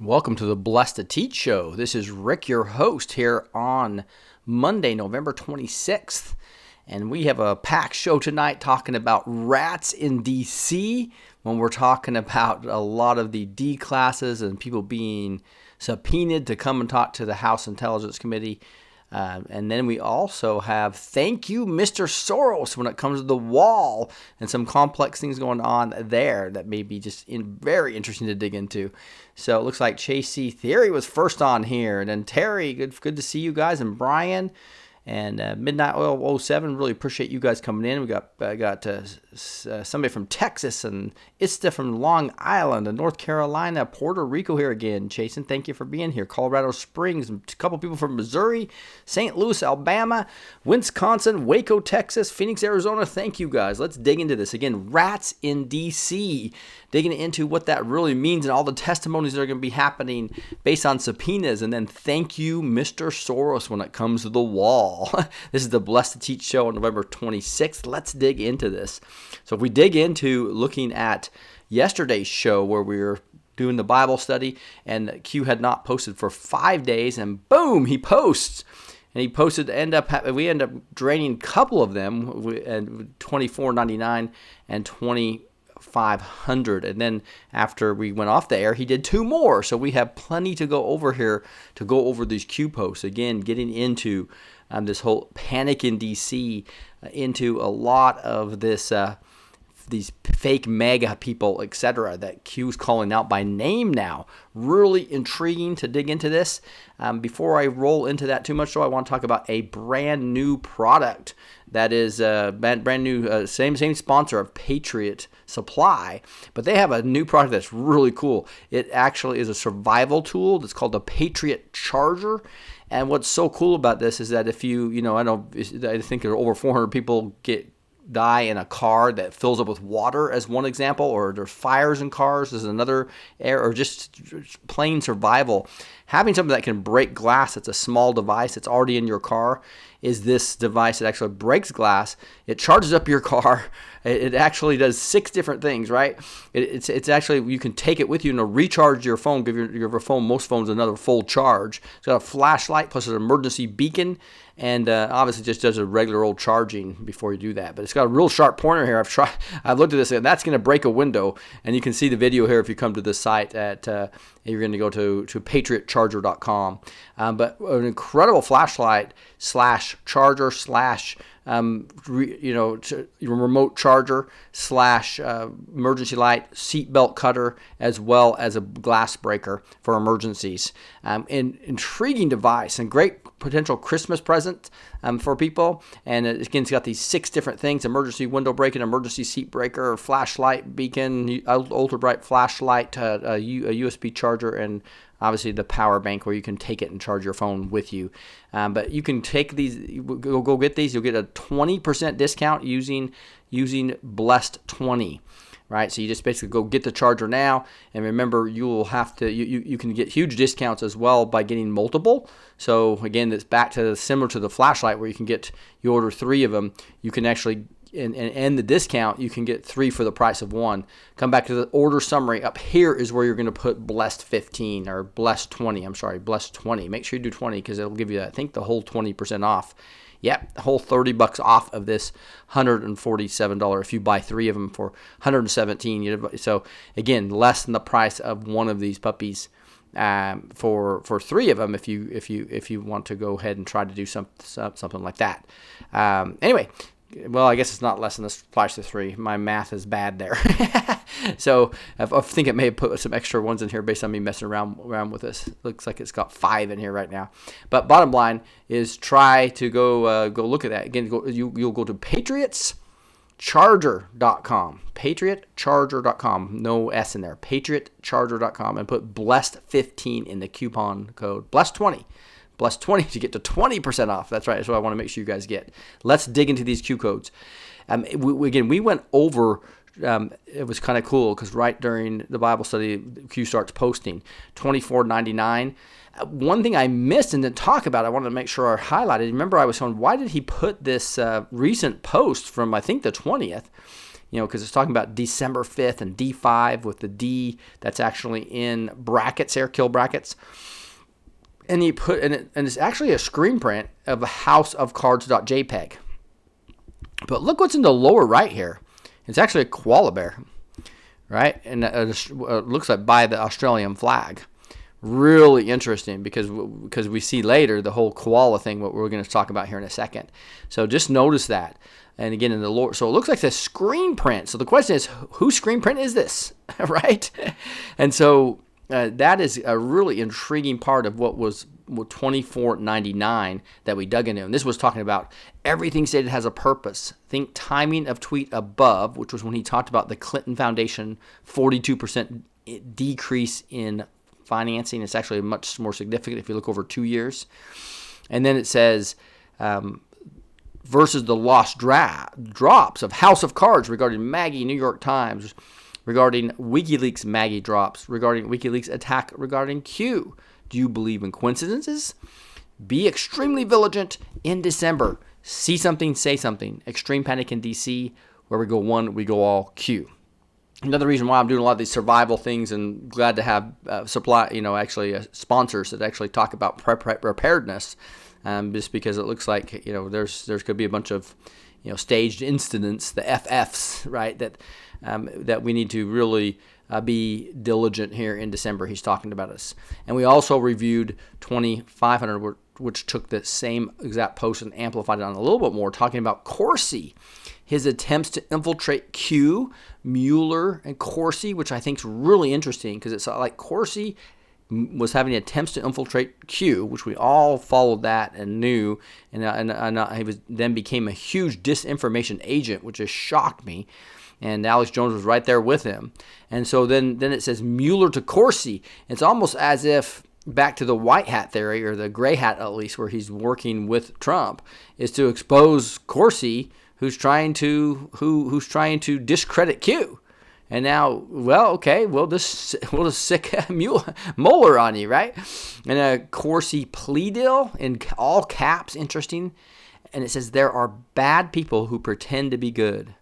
Welcome to the Blessed to Teach show. This is Rick, your host, here on Monday, November 26th. And we have a packed show tonight talking about rats in D.C. when we're talking about a lot of the D classes and people being subpoenaed to come and talk to the House Intelligence Committee. And then we also have thank you, Mr. Soros, when it comes to the wall and some complex things going on there that may be just very interesting to dig into. So it looks like Chase C. Theory was first on here. And then Terry, good to see you guys. And Brian and Midnight Oil 07, really appreciate you guys coming in. We got somebody from Texas and Ista from Long Island and North Carolina, Puerto Rico here again. Jason, thank you for being here. Colorado Springs, a couple people from Missouri, St. Louis, Alabama, Wisconsin, Waco, Texas, Phoenix, Arizona. Thank you guys. Let's dig into this. Again, rats in D.C., digging into what that really means and all the testimonies that are going to be happening based on subpoenas. And then thank you, Mr. Soros, when it comes to the wall. This is the Blessed to Teach show on November 26th. Let's dig into this. So if we dig into looking at yesterday's show where we were doing the Bible study and Q had not posted for 5 days, and boom, he posts. And he posted, we end up draining a couple of them, and $24.99 and $2,500. And then after we went off the air, he did two more. So we have plenty to go over here to go over these Q posts. Again, getting into this whole panic in D.C., into a lot of this these fake mega people, etc., that Q's calling out by name now. Really intriguing to dig into this. Before I roll into that too much, though, I want to talk about a brand new product that is brand new, same sponsor of Patriot Supply, but they have a new product that's really cool. It actually is a survival tool that's called the Patriot Charger. And what's so cool about this is that if I think there are over 400 people die in a car that fills up with water as one example, or there's fires in cars as another, or just plain survival. Having something that can break glass, it's a small device, it's already in your car, is this device that actually breaks glass. It charges up your car. It actually does 6 different things, right? It's actually, you can take it with you and recharge your phone, give your phone, most phones, another full charge. It's got a flashlight plus an emergency beacon, and obviously just does a regular old charging before you do that. But it's got a real sharp pointer here. I've looked at this, and that's going to break a window. And you can see the video here if you come to the site at you're going to go to patriotcharger.com. But an incredible flashlight / charger / remote charger / emergency light, seatbelt cutter, as well as a glass breaker for emergencies. An intriguing device and great potential Christmas present for people. And again, it's got these 6 different things: emergency window breaking, emergency seat breaker, flashlight, beacon, ultra bright flashlight, a USB charger, and obviously the power bank where you can take it and charge your phone with you. But you can take these, go get these. You'll get a 20% discount using Blessed 20. Right, so you just basically go get the charger now, and remember, you will have to. You can get huge discounts as well by getting multiple. So again, it's back to similar to the flashlight, where you order 3 of them. You can actually, and the discount, you can get 3 for the price of 1. Come back to the order summary. Up here is where you're going to put Blessed 15 or Blessed 20. I'm sorry, Blessed 20. Make sure you do 20 because it'll give you, I think, the whole 20% off. Yep, the whole $30 off of this $147 if you buy 3 of them for $117. So again, less than the price of one of these puppies for 3 of them if you want to go ahead and try to do something like that. Anyway. Well, I guess it's not less than this applies to 3. My math is bad there. So I think it may have put some extra ones in here based on me messing around with this. Looks like it's got 5 in here right now. But bottom line is, try to go look at that. Again, you'll go to patriotcharger.com. Patriotcharger.com. No S in there. Patriotcharger.com, and put Blessed 15 in the coupon code. Blessed 20. Blessed 20 to get to 20% off. That's right. That's what I want to make sure you guys get. Let's dig into these Q codes. We went over. It was kind of cool because right during the Bible study, Q starts posting $24.99. One thing I missed and didn't talk about, I wanted to make sure I highlighted. Remember, I was saying, why did he put this recent post from, I think, the 20th? because it's talking about December 5th and D5 with the D that's actually in brackets here, kill brackets. And he put and it's actually a screen print of a houseofcards.jpg. But look what's in the lower right here. It's actually a koala bear, right? And it looks like by the Australian flag. Really interesting because we see later the whole koala thing, what we're going to talk about here in a second. So just notice that. And again, in the lower, so it looks like the screen print. So the question is, whose screen print is this, right? And so that is a really intriguing part of what was 2499 that we dug into. And this was talking about everything stated has a purpose. Think timing of tweet above, which was when he talked about the Clinton Foundation 42% decrease in financing. It's actually much more significant if you look over 2 years. And then it says, versus the lost drops of House of Cards regarding Maggie, New York Times, regarding WikiLeaks Maggie drops, regarding WikiLeaks attack regarding Q. Do you believe in coincidences? Be extremely vigilant in December. See something, say something. Extreme panic in DC. Where we go one, we go all Q. Another reason why I'm doing a lot of these survival things, and glad to have sponsors that actually talk about preparedness, just because it looks like there's could be a bunch of staged incidents, the FFs, right? That we need to really be diligent here in December. He's talking about us, and we also reviewed 2500, which took the same exact post and amplified it on a little bit more, talking about Corsi. His attempts to infiltrate Q, Mueller, and Corsi, which I think is really interesting because it's like Corsi was having attempts to infiltrate Q, which we all followed that and knew, and he then became a huge disinformation agent, which just shocked me. And Alex Jones was right there with him. And so then it says Mueller to Corsi. It's almost as if back to the white hat theory, or the gray hat at least, where he's working with Trump, is to expose Corsi, who's trying to discredit Q. And now, we'll just sick Mueller on you, right? And a Corsi plea deal in all caps, interesting. And it says there are bad people who pretend to be good.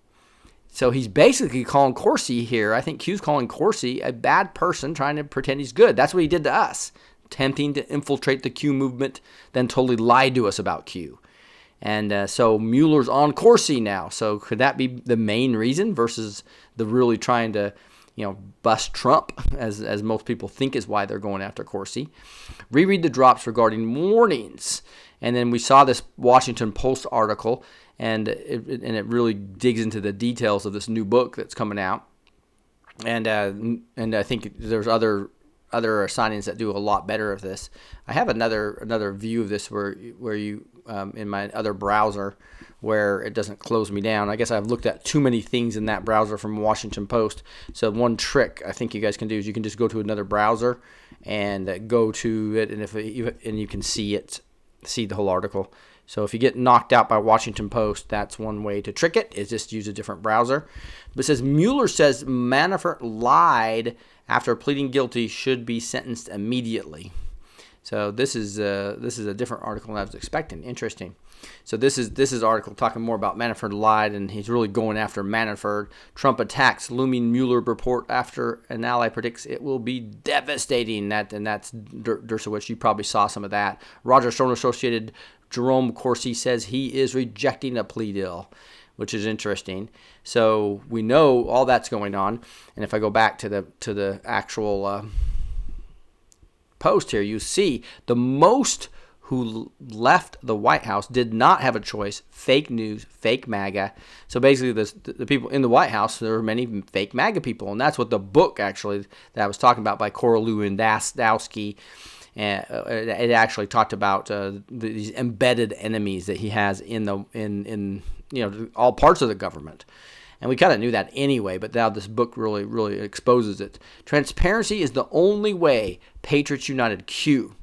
So he's basically calling Corsi here. I think Q's calling Corsi a bad person trying to pretend he's good. That's what he did to us, attempting to infiltrate the Q movement, then totally lied to us about Q. And so Mueller's on Corsi now. So could that be the main reason versus the really trying to, bust Trump, as most people think is why they're going after Corsi? Reread the drops regarding warnings. And then we saw this Washington Post article, and it really digs into the details of this new book that's coming out. And I think there's other signings that do a lot better of this. I have another view of this where you in my other browser where it doesn't close me down. I guess I've looked at too many things in that browser from Washington Post. So one trick I think you guys can do is you can just go to another browser and go to it, and you can see the whole article. So if you get knocked out by Washington Post, that's one way to trick it, is just use a different browser. But it says Mueller says Manafort lied after pleading guilty, should be sentenced immediately. So this is a different article than I was expecting. Interesting. So this is an article talking more about Manafort lied, and he's really going after Manafort. Trump attacks looming Mueller report after an ally predicts it will be devastating. That's Dershowitz. You probably saw some of that. Roger Stone Associated. Jerome Corsi says he is rejecting a plea deal, which is interesting. So we know all that's going on. And if I go back to the actual post here, you see the most who left the White House did not have a choice. Fake news, fake MAGA. So basically the people in the White House, there were many fake MAGA people. And that's what the book actually that I was talking about by Cora Lewandowski, it actually talked about these embedded enemies that he has in all parts of the government. And we kind of knew that anyway, but now this book really, really exposes it. Transparency is the only way. Patriots United Q.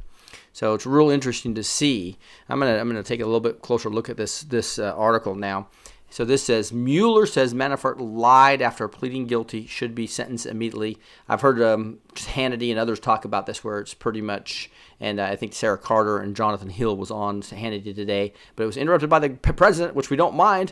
So it's real interesting to see. I'm gonna take a little bit closer look at this article now. So this says, Mueller says Manafort lied after pleading guilty, should be sentenced immediately. I've heard Hannity and others talk about this where it's pretty much, and I think Sarah Carter and Jonathan Hill was on Hannity today, but it was interrupted by the president, which we don't mind,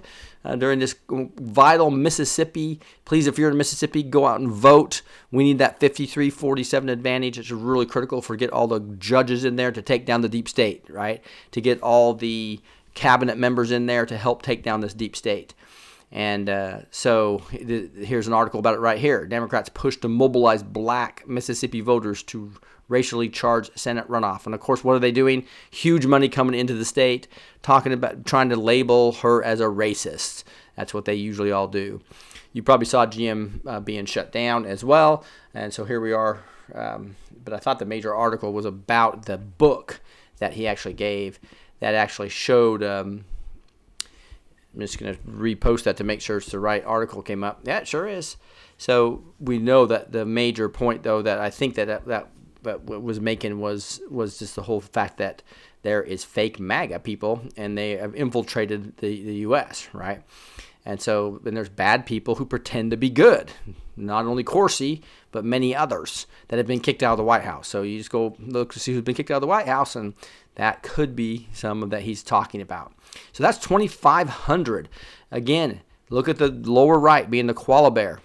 during this vital Mississippi. Please, if you're in Mississippi, go out and vote. We need that 53-47 advantage. It's really critical for get all the judges in there to take down the deep state, right? To get all the cabinet members in there to help take down this deep state. And so here's an article about it right here. Democrats push to mobilize black Mississippi voters to racially charged Senate runoff. And of course, what are they doing? Huge money coming into the state, talking about trying to label her as a racist. That's what they usually all do. You probably saw GM being shut down as well. And so here we are. But I thought the major article was about the book that he actually gave that actually showed. I'm just going to repost that to make sure it's the right article came up. Yeah, it sure is. So we know that the major point, though, that I think that what was making was just the whole fact that there is fake MAGA people and they have infiltrated the U.S., right? And so then there's bad people who pretend to be good. Not only Corsi, but many others that have been kicked out of the White House. So you just go look to see who's been kicked out of the White House, and that could be some of that he's talking about. So that's 2,500. Again, look at the lower right being the koala bear,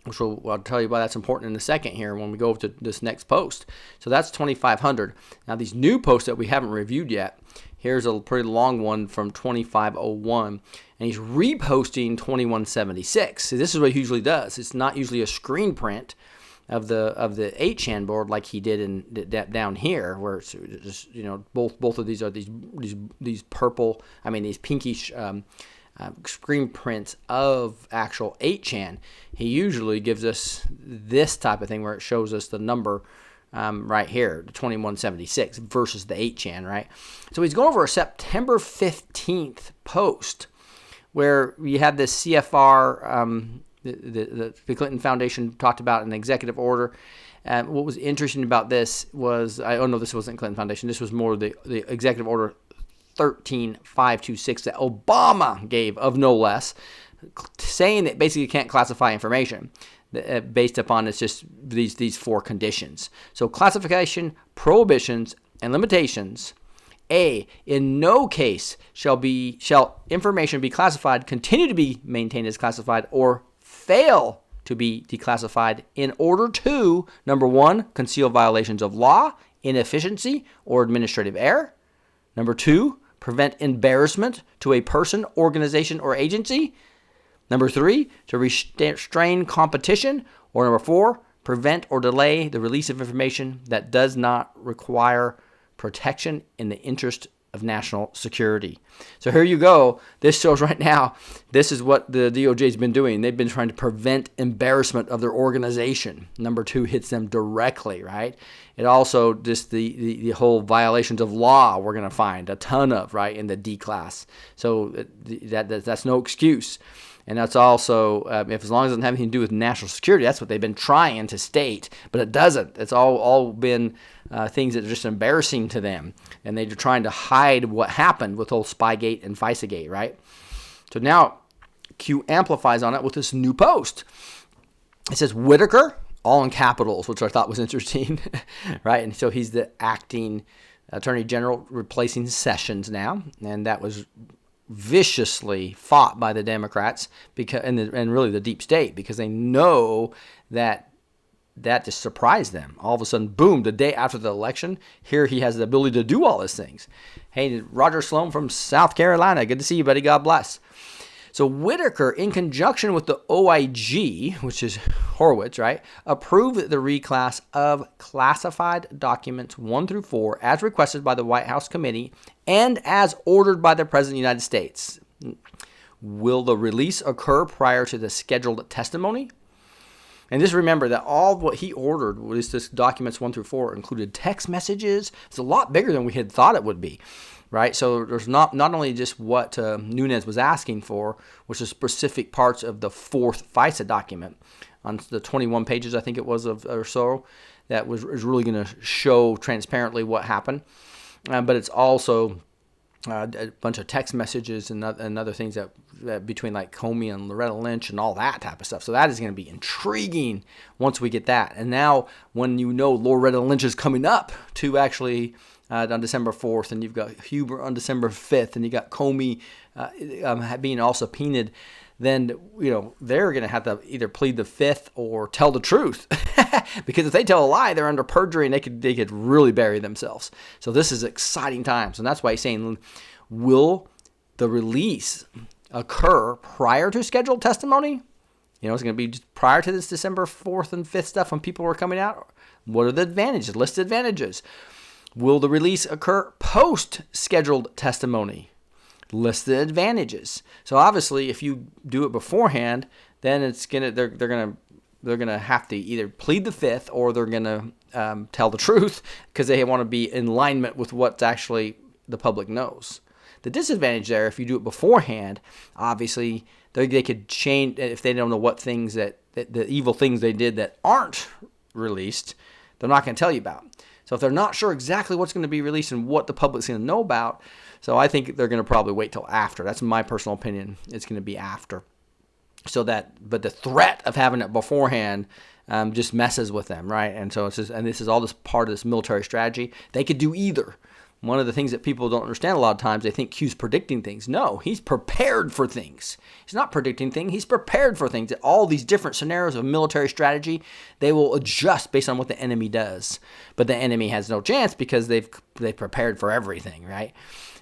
which I'll tell you why that's important in a second here when we go over to this next post. So that's 2,500. Now these new posts that we haven't reviewed yet, here's a pretty long one from 2,501, and he's reposting 2,176. So this is what he usually does. It's not usually a screen print of the 8chan board like he did in down here, where it's just, both of these are these purple, these pinkish screen prints of actual 8chan. He usually gives us this type of thing where it shows us the number right here, the 2176 versus the 8chan, right? So he's going over a September 15th post where we had this CFR, the Clinton Foundation talked about an executive order. What was interesting about this was, this wasn't Clinton Foundation. This was more the executive order 13526 that Obama gave, of no less, saying that basically you can't classify information based upon it's just these four conditions. So classification, prohibitions, and limitations. A, in no case shall information be classified, continue to be maintained as classified, or fail to be declassified in order to, number one, conceal violations of law, inefficiency, or administrative error. Number two, prevent embarrassment to a person, organization, or agency. Number three, to restrain competition. Or number four, prevent or delay the release of information that does not require protection in the interest of national security. So here you go. This shows right now, this is what the DOJ has been doing. They've been trying to prevent embarrassment of their organization. Number two hits them directly, right? It also just the whole violations of law we're going to find a ton of, right, in the D class. So that's no excuse. And that's also, if as long as it doesn't have anything to do with national security, that's what they've been trying to state. But it doesn't. It's all been things that are just embarrassing to them. And they're trying to hide what happened with old Spygate and FISAgate, right? So now Q amplifies on it with this new post. It says Whitaker, all in capitals, which I thought was interesting, right? And so he's the acting Attorney General replacing Sessions now. And that was viciously fought by the Democrats and really the deep state, because they know that just surprised them. All of a sudden, boom, the day after the election, here he has the ability to do all these things. Hey, Roger Sloan from South Carolina, good to see you, buddy. God bless. So Whitaker, in conjunction with the OIG, which is Horowitz, right, approved the reclass of classified documents 1 through 4 as requested by the White House committee and as ordered by the President of the United States. Will the release occur prior to the scheduled testimony? And just remember that all of what he ordered was this documents 1 through 4 included text messages. It's a lot bigger than we had thought it would be. Right, so there's not only just what Nunes was asking for, which is specific parts of the fourth FISA document on the 21 pages, I think it was, or so, that was really going to show transparently what happened. But it's also a bunch of text messages and other things that between like Comey and Loretta Lynch and all that type of stuff. So that is going to be intriguing once we get that. And now when you know Loretta Lynch is coming up to actually on December 4th, and you've got Huber on December 5th, and you got Comey being all subpoenaed, then they're going to have to either plead the fifth or tell the truth. Because if they tell a lie, they're under perjury, and they could really bury themselves. So this is exciting times, and that's why he's saying, will the release occur prior to scheduled testimony? It's going to be just prior to this December 4th and 5th stuff when people are coming out. What are the advantages? List advantages. Will the release occur post-scheduled testimony? List the advantages. So obviously, if you do it beforehand, then they're gonna have to either plead the fifth or they're gonna tell the truth because they want to be in alignment with what actually the public knows. The disadvantage there, if you do it beforehand, obviously they could change if they don't know what things that the evil things they did that aren't released. They're not going to tell you about. So if they're not sure exactly what's going to be released and what the public's going to know about, so I think they're going to probably wait till after. That's my personal opinion. It's going to be after. But the threat of having it beforehand just messes with them, right? And so this is all this part of this military strategy. They could do either. One of the things that people don't understand a lot of times, they think Q's predicting things. No, he's prepared for things. He's not predicting things. He's prepared for things. All these different scenarios of military strategy, they will adjust based on what the enemy does. But the enemy has no chance because they've prepared for everything, right?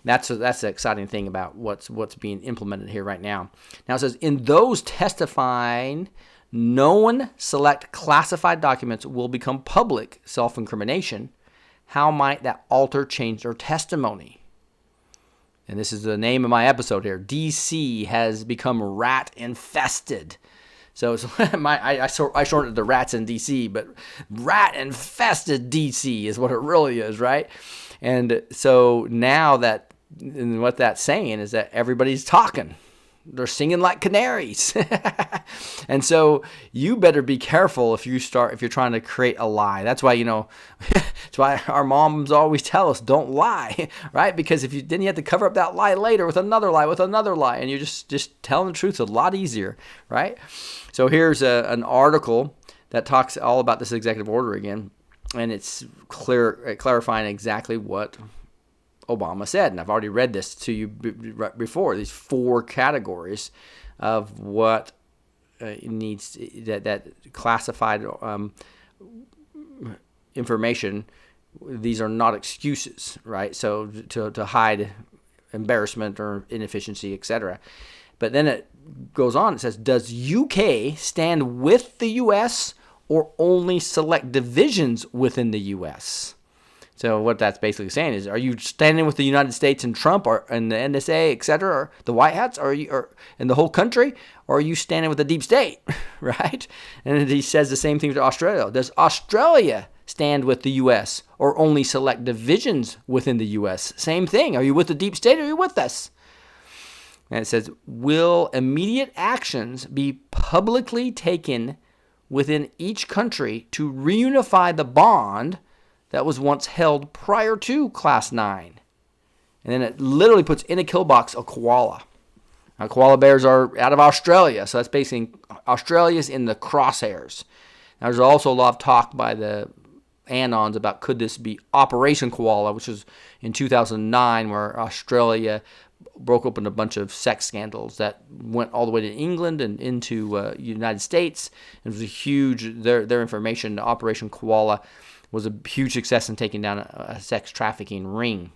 That's the exciting thing about what's being implemented here right now. Now it says, in those testifying, known select classified documents will become public self-incrimination. How might that alter, change their testimony? And this is the name of my episode here. DC has become rat infested. So I shortened it to rats in DC, but rat infested DC is what it really is, right? And so now and what that's saying is that everybody's talking. They're singing like canaries. And so you better be careful if you're trying to create a lie. That's why, that's why our moms always tell us, don't lie, right? Because then you have to cover up that lie later with another lie, and you're just telling the truth a lot easier, right? So here's an article that talks all about this executive order again, and it's clarifying exactly what Obama said, and I've already read this to you before. These 4 categories of what needs that classified information. These are not excuses, right? So to hide embarrassment or inefficiency, etc. But then it goes on. It says, does UK stand with the U.S. or only select divisions within the U.S.? So what that's basically saying is, are you standing with the United States and Trump or and the NSA, et cetera, or the White Hats, or in the whole country, or are you standing with the deep state, right? And he says the same thing to Australia. Does Australia stand with the U.S. or only select divisions within the U.S.? Same thing. Are you with the deep state or are you with us? And it says, will immediate actions be publicly taken within each country to reunify the bond that was once held prior to Class 9? And then it literally puts in a kill box a koala. Now, koala bears are out of Australia, so that's basically Australia's in the crosshairs. Now, there's also a lot of talk by the Anons about could this be Operation Koala, which was in 2009 where Australia broke open a bunch of sex scandals that went all the way to England and into United States. It was a huge, their information, Operation Koala, was a huge success in taking down a sex trafficking ring.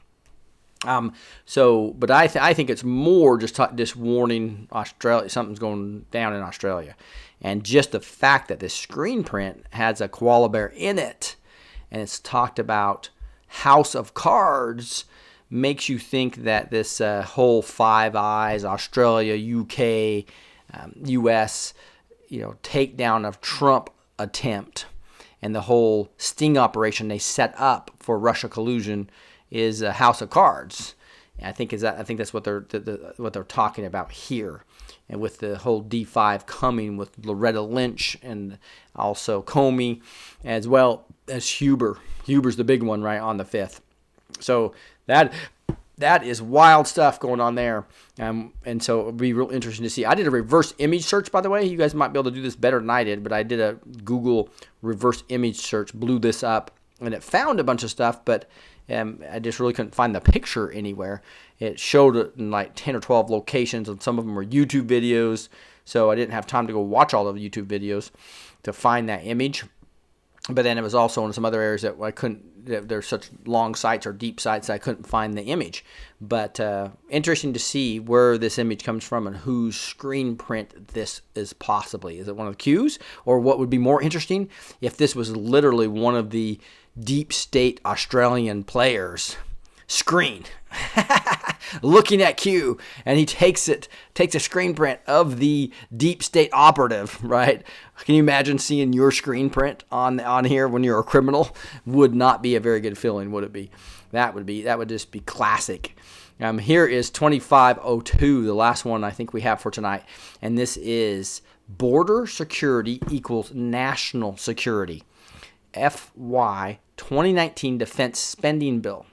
But I think it's more just warning Australia, something's going down in Australia. And just the fact that this screen print has a koala bear in it, and it's talked about House of Cards, makes you think that this whole Five Eyes, Australia, UK, US, takedown of Trump attempt, and the whole sting operation they set up for Russia collusion is a House of Cards. And I think that's what they're talking about here, and with the whole D5 coming with Loretta Lynch and also Comey, as well as Huber. Huber's the big one, right, on the 5th. So that That is wild stuff going on there. And so it'll be real interesting to see. I did a reverse image search, by the way. You guys might be able to do this better than I did, but I did a Google reverse image search, blew this up, and it found a bunch of stuff, but I just really couldn't find the picture anywhere. It showed it in like 10 or 12 locations, and some of them were YouTube videos, so I didn't have time to go watch all of the YouTube videos to find that image. But then it was also in some other areas that I couldn't, there's such long sites or deep sites that I couldn't find the image. But interesting to see where this image comes from and whose screen print this is possibly. Is it one of the Qs? Or what would be more interesting if this was literally one of the deep state Australian players' screen looking at Q, and he takes a screen print of the deep state operative, right? Can you imagine seeing your screen print on here when you're a criminal? Would not be a very good feeling, would it be? That would just be classic. Here is 2502, the last one I think we have for tonight, and this is border security equals national security. FY 2019 defense spending bill.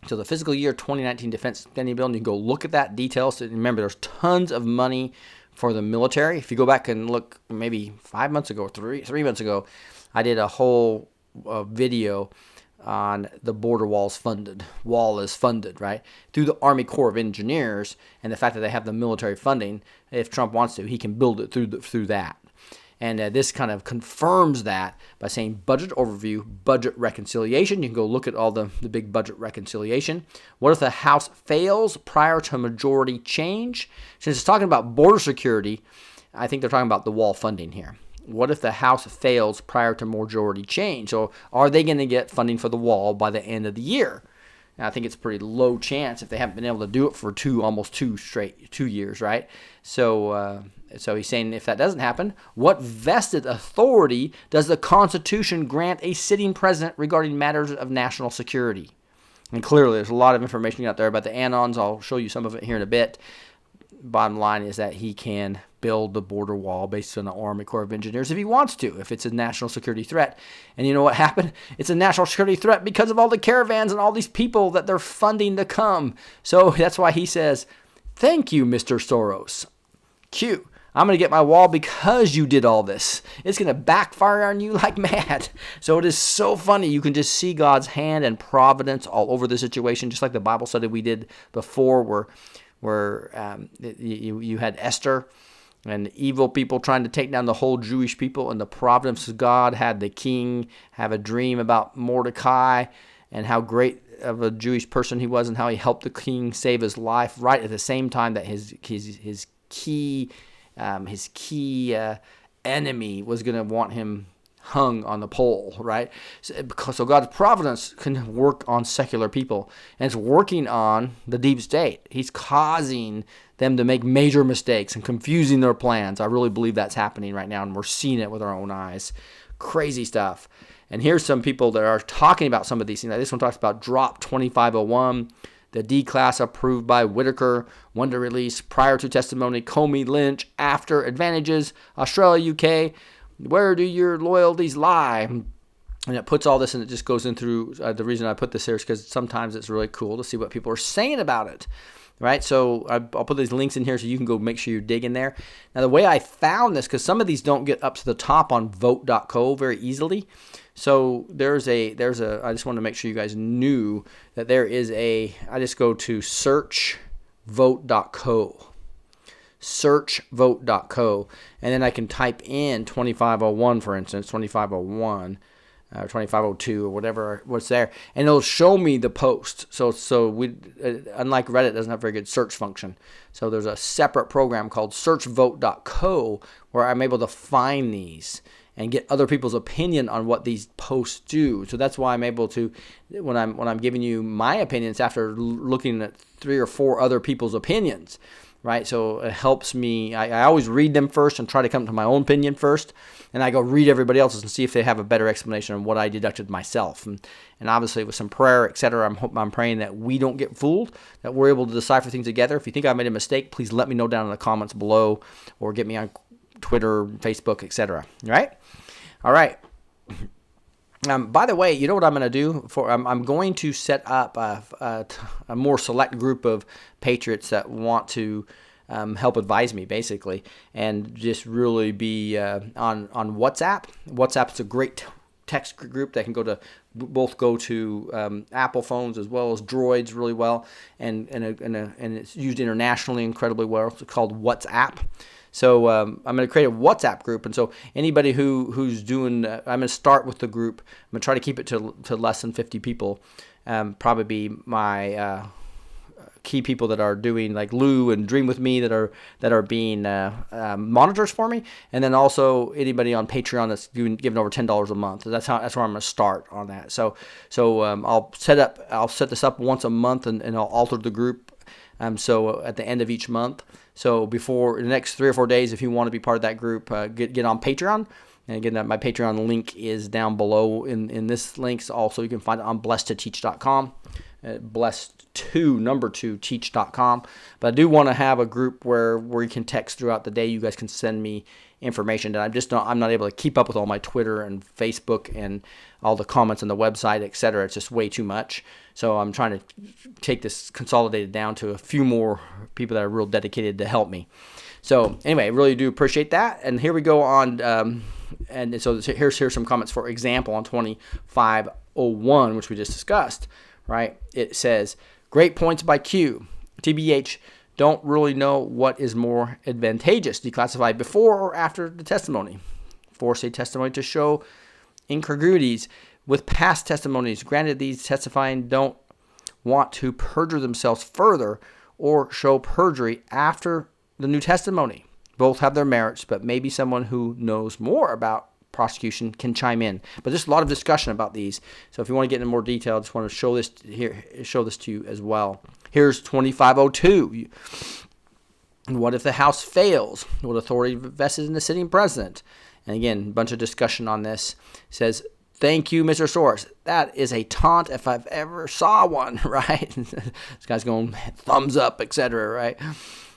So the fiscal year 2019 defense spending bill, and you can go look at that details. So remember, there's tons of money for the military. If you go back and look maybe 5 months ago, three months ago, I did a whole video on the border wall is funded, right? Through the Army Corps of Engineers, and the fact that they have the military funding. If Trump wants to, he can build it through that. And this kind of confirms that by saying budget overview, budget reconciliation. You can go look at all the big budget reconciliation. What if the House fails prior to majority change? Since it's talking about border security, I think they're talking about the wall funding here. What if the House fails prior to majority change? So are they going to get funding for the wall by the end of the year? And I think it's a pretty low chance if they haven't been able to do it for almost two years, right? So he's saying if that doesn't happen, what vested authority does the Constitution grant a sitting president regarding matters of national security? And clearly there's a lot of information out there about the Anons. I'll show you some of it here in a bit. Bottom line is that he can build the border wall based on the Army Corps of Engineers if he wants to, if it's a national security threat. And you know what happened? It's a national security threat because of all the caravans and all these people that they're funding to come. So that's why he says, thank you, Mr. Soros. Q. I'm going to get my wall because you did all this. It's going to backfire on you like mad. So it is so funny. You can just see God's hand and providence all over the situation, just like the Bible study we did before where you had Esther and evil people trying to take down the whole Jewish people, and the providence of God had the king have a dream about Mordecai and how great of a Jewish person he was and how he helped the king save his life right at the same time that his key enemy was going to want him hung on the pole, right? So God's providence can work on secular people, and it's working on the deep state. He's causing them to make major mistakes and confusing their plans. I really believe that's happening right now, and we're seeing it with our own eyes. Crazy stuff. And here's some people that are talking about some of these things. Like this one talks about Drop 2501, the D class approved by Whitaker, one to release prior to testimony, Comey, Lynch, after advantages, Australia, UK. Where do your loyalties lie? And it puts all this, and it just goes in through. The reason I put this here is because sometimes it's really cool to see what people are saying about it, right? So I'll put these links in here so you can go make sure you dig in there. Now, the way I found this, because some of these don't get up to the top on vote.co very easily. So there's a, I just want to make sure you guys knew that there is I just go to searchvote.co. Searchvote.co, and then I can type in 2501, for instance, 2501 or 2502 or what's there, and it'll show me the post. So we, unlike Reddit, it doesn't have a very good search function. So there's a separate program called searchvote.co where I'm able to find these and get other people's opinion on what these posts do. So that's why I'm able to, when I'm giving you my opinions after looking at 3 or 4 other people's opinions. Right, so it helps me. I always read them first and try to come to my own opinion first, and I go read everybody else's and see if they have a better explanation on what I deducted myself. And obviously with some prayer, etc., I'm praying that we don't get fooled, that we're able to decipher things together. If you think I made a mistake, please let me know down in the comments below, or get me on Twitter, Facebook, etc. Right? All right. By the way, you know what I'm going to do? I'm going to set up a more select group of patriots that want to help advise me, basically, and just really be on WhatsApp. WhatsApp is a great text group that can go to Apple phones as well as Droids really well, and it's used internationally incredibly well. It's called WhatsApp. So I'm going to create a WhatsApp group, and so anybody who's doing, I'm going to start with the group. I'm going to try to keep it to less than 50 people. Probably be my key people that are doing, like Lou and Dream With Me, that are being monitors for me, and then also anybody on Patreon that's giving over $10 a month. That's where I'm going to start on that. So I'll set this up once a month, and I'll alter the group. So at the end of each month. So before the next 3 or 4 days, if you want to be part of that group, get on Patreon. And again, my Patreon link is down below in this link. So also, you can find it on blessed2teach.com. Blessed2teach.com. But I do want to have a group where you can text throughout the day. You guys can send me information that I'm not able to keep up with all my Twitter and Facebook and all the comments on the website, etc. It's just way too much. So I'm trying to take this consolidated down to a few more people that are real dedicated to help me. So anyway, I really do appreciate that. And here we go on. And so here's some comments. For example, on 2501, which we just discussed, right? It says, great points by Q. TBH, don't really know what is more advantageous, declassify before or after the testimony. Force a testimony to show incongruities with past testimonies. Granted, these testifying don't want to perjure themselves further or show perjury after the new testimony. Both have their merits, but maybe someone who knows more about prosecution can chime in. But there's a lot of discussion about these. So if you want to get into more detail, I just want to show this to you as well. Here's 2502. What if the House fails? What authority vested in the sitting president? And again, a bunch of discussion on this. It says, thank you, Mr. Soros. That is a taunt if I've ever saw one, right? This guy's going thumbs up, etc., right?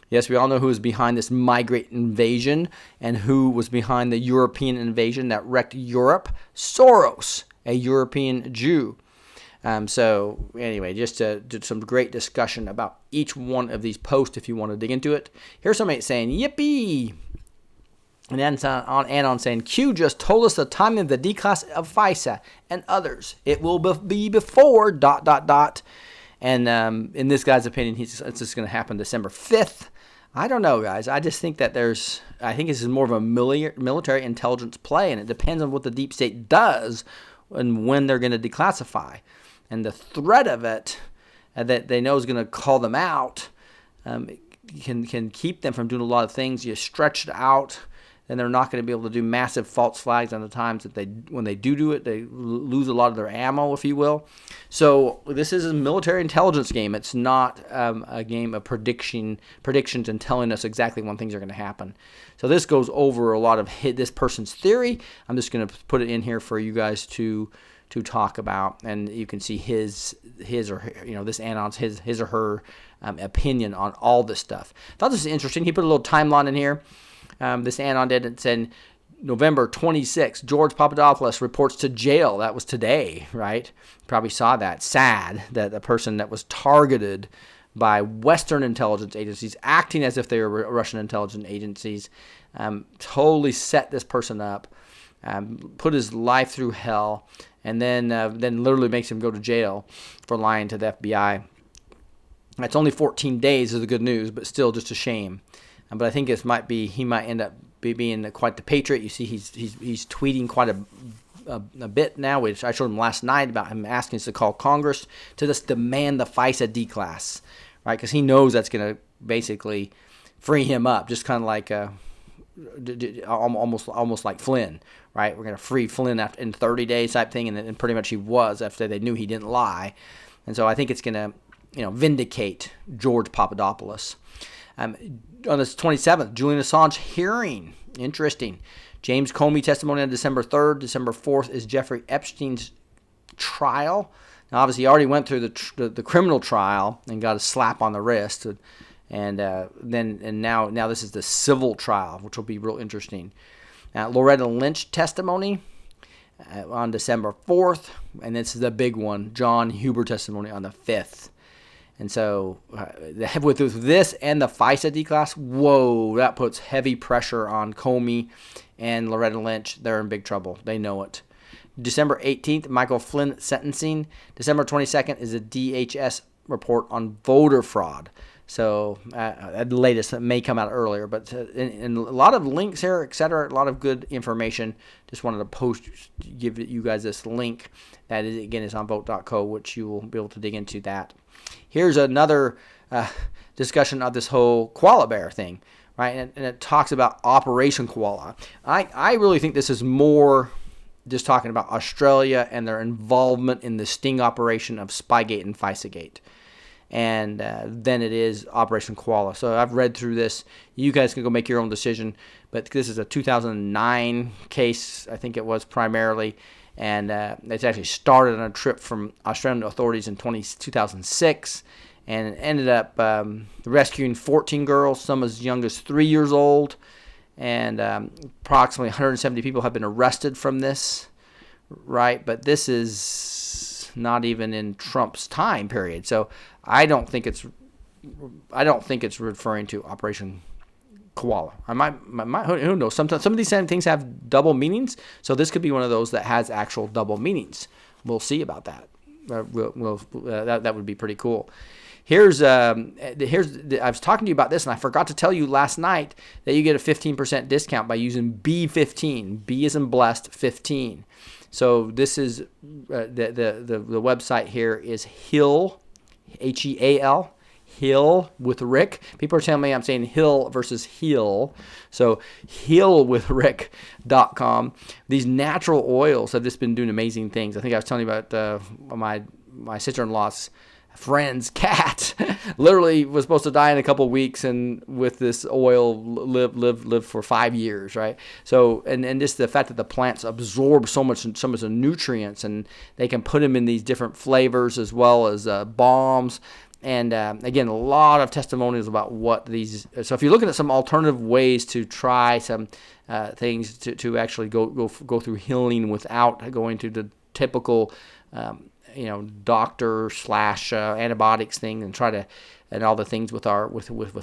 Yes, we all know who was behind this migrant invasion and who was behind the European invasion that wrecked Europe. Soros, a European Jew. So anyway, just did some great discussion about each one of these posts if you want to dig into it. Here's somebody saying, yippee! And then on saying, Q just told us the time of the declass of FISA and others. It will be before ... And in this guy's opinion, it's just going to happen December 5th. I don't know, guys. I just think that I think this is more of a military intelligence play, and it depends on what the deep state does and when they're going to declassify. And the threat of it, that they know is going to call them out, can keep them from doing a lot of things. You stretch it out, then they're not going to be able to do massive false flags on the times that when they do it, they lose a lot of their ammo, if you will. So this is a military intelligence game. It's not a game of predictions and telling us exactly when things are going to happen. So this goes over a lot of this person's theory. I'm just going to put it in here for you guys to talk about, and you can see his or her, this Anon's his or her opinion on all this stuff. I thought this was interesting. He put a little timeline in here. This Anon did. It said November 26th, George Papadopoulos reports to jail. That was today, right? Probably saw that. Sad that the person that was targeted by Western intelligence agencies, acting as if they were Russian intelligence agencies, totally set this person up, put his life through hell, and then literally makes him go to jail for lying to the FBI. It's only 14 days is the good news, but still just a shame. But I think he might end up being quite the patriot. You see, he's tweeting quite a bit now, which I showed him last night about him asking us to call Congress to just demand the FISA declass, right? Because he knows that's going to basically free him up, just kind of like almost like Flynn, right? We're going to free Flynn in 30 days type thing, and pretty much he was after they knew he didn't lie. And so I think it's going to vindicate George Papadopoulos. On the 27th, Julian Assange hearing. Interesting. James Comey testimony on December 3rd. December 4th is Jeffrey Epstein's trial. Now, obviously, he already went through the criminal trial and got a slap on the wrist. And now this is the civil trial, which will be real interesting. Loretta Lynch testimony. on December 4th, and this is the big one, John Huber testimony on the 5th. And so with this and the FISA class, whoa, that puts heavy pressure on Comey and Loretta Lynch. They're in big trouble. They know it. December 18th, Michael Flynn sentencing. December 22nd is a DHS report on voter fraud. So the latest that may come out earlier, but and a lot of links here, etc. A lot of good information. Just wanted to give you guys this link. That is, again, is on vote.co, which you will be able to dig into that. Here's another discussion of this whole koala bear thing, right? And it talks about Operation Koala. I really think this is more just talking about Australia and their involvement in the sting operation of Spygate and FISAgate. And then it is Operation Koala. So I've read through this. You guys can go make your own decision. But this is a 2009 case, I think it was primarily. And it's actually started on a trip from Australian authorities in 2006. And it ended up rescuing 14 girls, some as young as 3 years old. And approximately 170 people have been arrested from this, right? But this is not even in Trump's time period. So I don't think it's referring to Operation Koala. I might who knows? Sometimes some of these things have double meanings, so this could be one of those that has actual double meanings. We'll see about that. That would be pretty cool. Here's I was talking to you about this, and I forgot to tell you last night that you get a 15% discount by using B15. B as in blessed 15. So this is the website here is Hill, Heal, Hill with Rick. People are telling me I'm saying Hill versus Heal. So healwithrick.com. These natural oils have just been doing amazing things. I think I was telling you about my sister-in-law's friend's cat literally was supposed to die in a couple of weeks, and with this oil live for 5 years, right? So and just the fact that the plants absorb so much of the nutrients, and they can put them in these different flavors as well as balms. And again, a lot of testimonials about what these. So if you're looking at some alternative ways to try some things to actually go through healing without going to the typical doctor / antibiotics thing, and try to and all the things with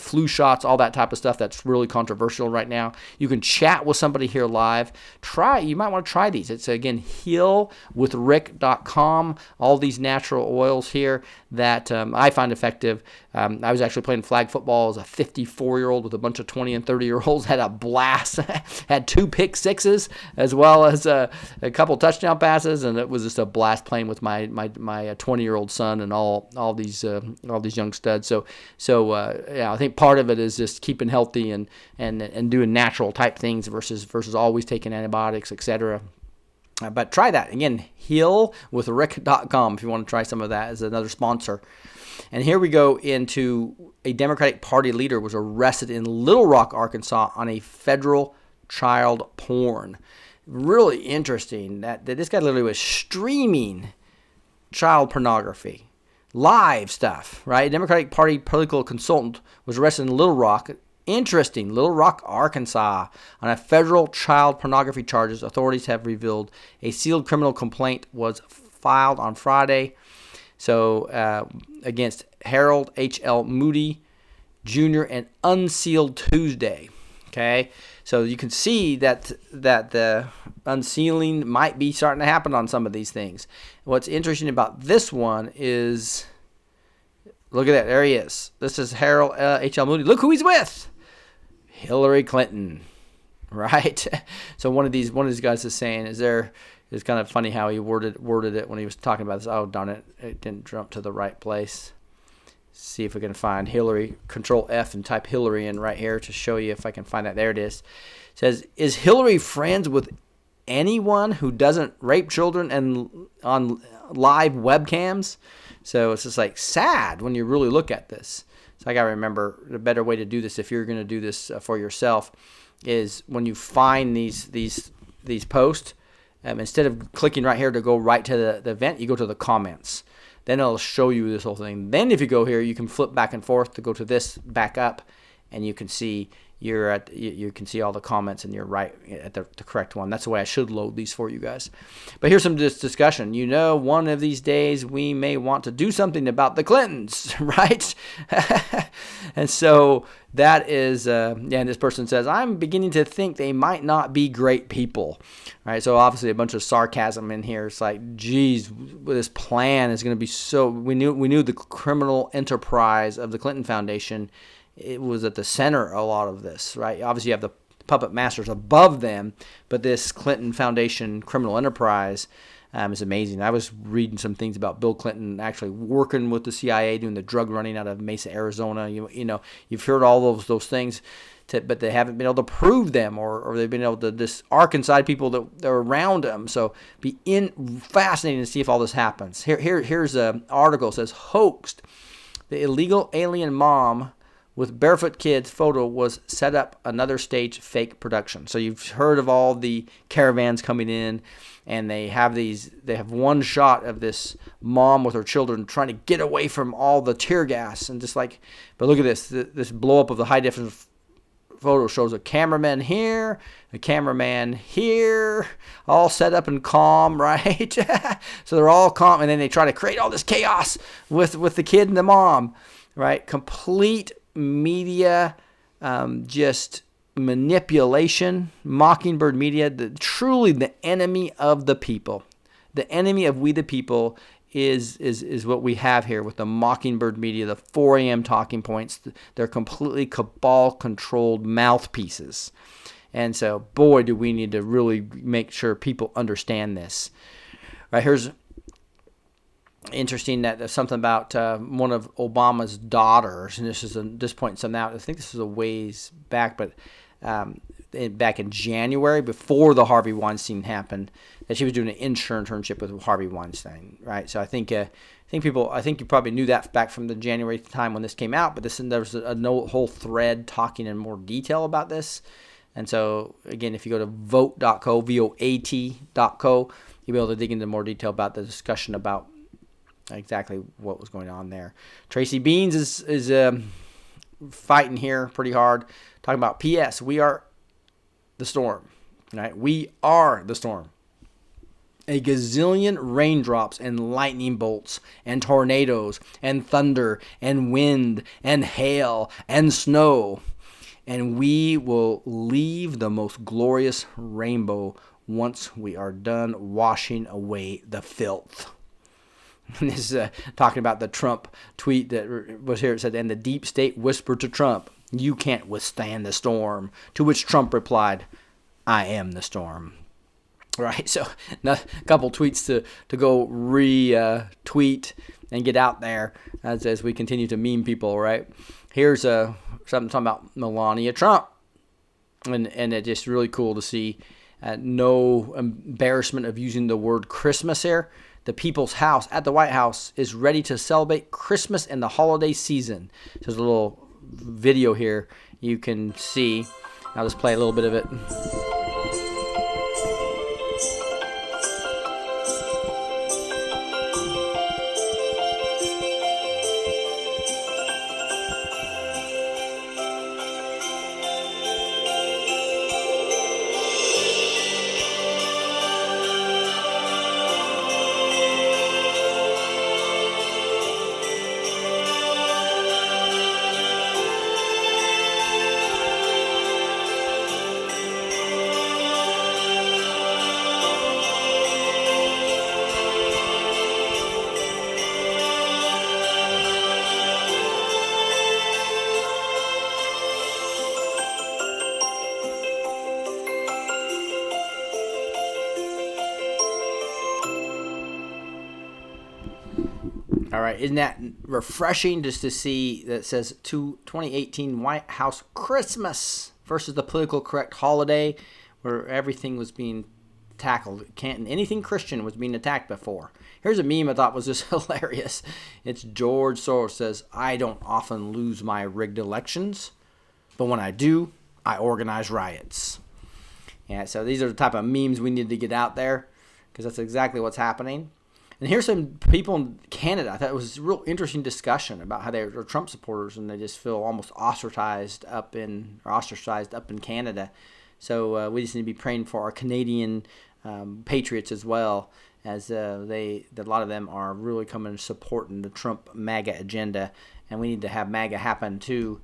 flu shots, all that type of stuff that's really controversial right now. You can chat with somebody here live. You might want to try these. It's again healwithrick.com. All these natural oils here that I find effective. I was actually playing flag football as a 54-year-old with a bunch of 20 and 30-year-olds. Had a blast. Had 2 pick sixes as well as a couple touchdown passes, and it was just a blast playing with my 20-year-old son and all these young studs. So I think part of it is just keeping healthy and doing natural type things versus always taking antibiotics, etc. But try that. Again, healwithrick.com if you want to try some of that as another sponsor. And here we go into a Democratic Party leader was arrested in Little Rock, Arkansas on a federal child porn. Really interesting that this guy literally was streaming child pornography. Live stuff, right? A Democratic Party political consultant was arrested in Little Rock. Interesting. Little Rock, Arkansas, on a federal child pornography charges. Authorities have revealed a sealed criminal complaint was filed on Friday. So against Harold H.L. Moody Jr. and Unsealed Tuesday. Okay, so you can see that the unsealing might be starting to happen on some of these things. What's interesting about this one is, look at that, there he is. This is Harold H.L. Moody. Look who he's with, Hillary Clinton, right? So one of these guys is saying, it's kind of funny how he worded it when he was talking about this. Oh, darn it, it didn't jump to the right place. See if we can find Hillary. Control F and type Hillary in right here to show you if I can find that. There it is. It says, is Hillary friends with anyone who doesn't rape children and on live webcams? So it's just like sad when you really look at this. So I got to remember the better way to do this if you're going to do this for yourself is when you find these posts, instead of clicking right here to go right to the event, you go to the comments. Then it'll show you this whole thing. Then if you go here, you can flip back and forth to go to this back up, and you can see you can see all the comments and you're right at the correct one. That's the way I should load these for you guys. But here's some discussion. One of these days we may want to do something about the Clintons, right? And so that is, and this person says, I'm beginning to think they might not be great people, right? So obviously a bunch of sarcasm in here. It's like, geez, this plan is going to be so, we knew the criminal enterprise of the Clinton Foundation, it was at the center of a lot of this, right? Obviously you have the puppet masters above them, but this Clinton Foundation criminal enterprise is amazing. I was reading some things about Bill Clinton actually working with the CIA, doing the drug running out of Mesa, Arizona. You've heard all those things, but they haven't been able to prove them, or they've been able to just arc inside people that are around them. So fascinating to see if all this happens. Here's an article that says, hoaxed. The illegal alien mom with barefoot kids photo was set up another stage fake production. So you've heard of all the caravans coming in, and they have one shot of this mom with her children trying to get away from all the tear gas, and but look at this blow up of the high definition photo shows a cameraman here, a cameraman here, all set up and calm, right? So they're all calm, and then they try to create all this chaos with the kid and the mom, right? Complete media, just manipulation, mockingbird media, truly the enemy of the people. The enemy of we the people is what we have here with the mockingbird media, the 4 a.m. talking points. They're completely cabal-controlled mouthpieces. And so, boy, do we need to really make sure people understand this. Right, here's interesting that there's something about one of Obama's daughters, and this is at this point some out. I think this is a ways back, but back in January, before the Harvey Weinstein happened, that she was doing an internship with Harvey Weinstein, right? So I think you probably knew that back from the January time when this came out, but there was a whole thread talking in more detail about this. And so again, if you go to vote.co, VOAT.co, you'll be able to dig into more detail about the discussion about exactly what was going on there. Tracy Beans is fighting here pretty hard, talking about P.S. We are the storm, right? We are the storm. A gazillion raindrops and lightning bolts and tornadoes and thunder and wind and hail and snow, and we will leave the most glorious rainbow once we are done washing away the filth. And this is talking about the Trump tweet that was here. It said, and the deep state whispered to Trump, you can't withstand the storm. To which Trump replied, I am the storm. Right, so a couple tweets to go retweet and get out there as we continue to meme people, right? Here's something talking about Melania Trump. And it's just really cool to see no embarrassment of using the word Christmas here. The People's House at the White House is ready to celebrate Christmas and the holiday season. There's a little video here you can see. I'll just play a little bit of it. All right, isn't that refreshing just to see that it says 2018 White House Christmas versus the political correct holiday where everything was being tackled. Anything Christian was being attacked before. Here's a meme I thought was just hilarious. It's George Soros says, I don't often lose my rigged elections, but when I do, I organize riots. Yeah, so these are the type of memes we need to get out there because that's exactly what's happening. And here's some people in Canada. I thought it was a real interesting discussion about how they're Trump supporters and they just feel almost ostracized up in Canada. So we just need to be praying for our Canadian patriots as well, as a lot of them are really coming and supporting the Trump MAGA agenda, and we need to have MAGA happen to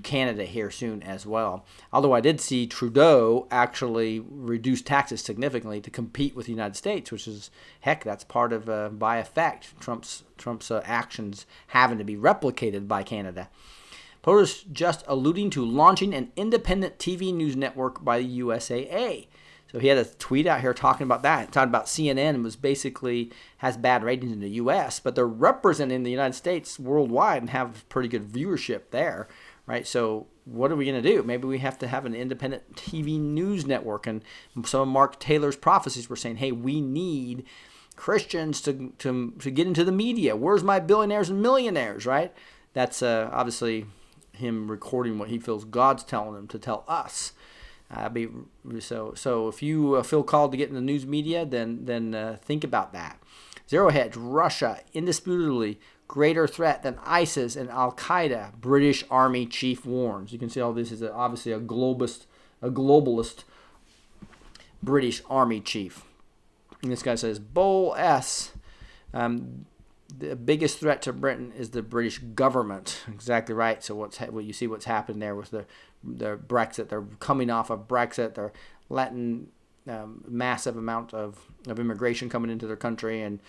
Canada here soon as well. Although I did see Trudeau actually reduce taxes significantly to compete with the United States, which is, heck, that's part of, by effect, Trump's actions having to be replicated by Canada. POTUS just alluding to launching an independent TV news network by the USAA. So he had a tweet out here talking about that, talking about CNN was basically has bad ratings in the U.S., but they're representing the United States worldwide and have pretty good viewership there, right? So what are we going to do? Maybe we have to have an independent TV news network. And some of Mark Taylor's prophecies were saying, hey, we need Christians to get into the media. Where's my billionaires and millionaires, right? That's obviously him recording what he feels God's telling him to tell us. So if you feel called to get in the news media, then think about that. Zero Hedge, Russia, indisputably greater threat than ISIS and Al-Qaeda, British Army chief warns. You can see all this is obviously a globalist British Army chief. And this guy says, Bull S. The biggest threat to Britain is the British government. Exactly right. So you see what's happened there with the Brexit. They're coming off of Brexit. They're letting massive amount of immigration coming into their country, and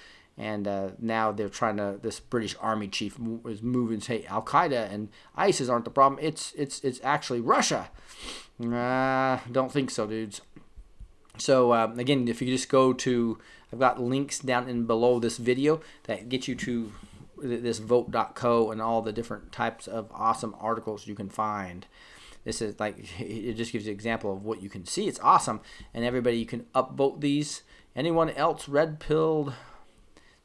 now they're trying to. This British Army chief is moving. Say Al Qaeda and ISIS aren't the problem. It's actually Russia. Don't think so, dudes. So again, if you just go to, I've got links down in below this video that get you to this vote.co and all the different types of awesome articles you can find. This is like, it just gives you an example of what you can see. It's awesome. And everybody, you can upvote these. Anyone else red-pilled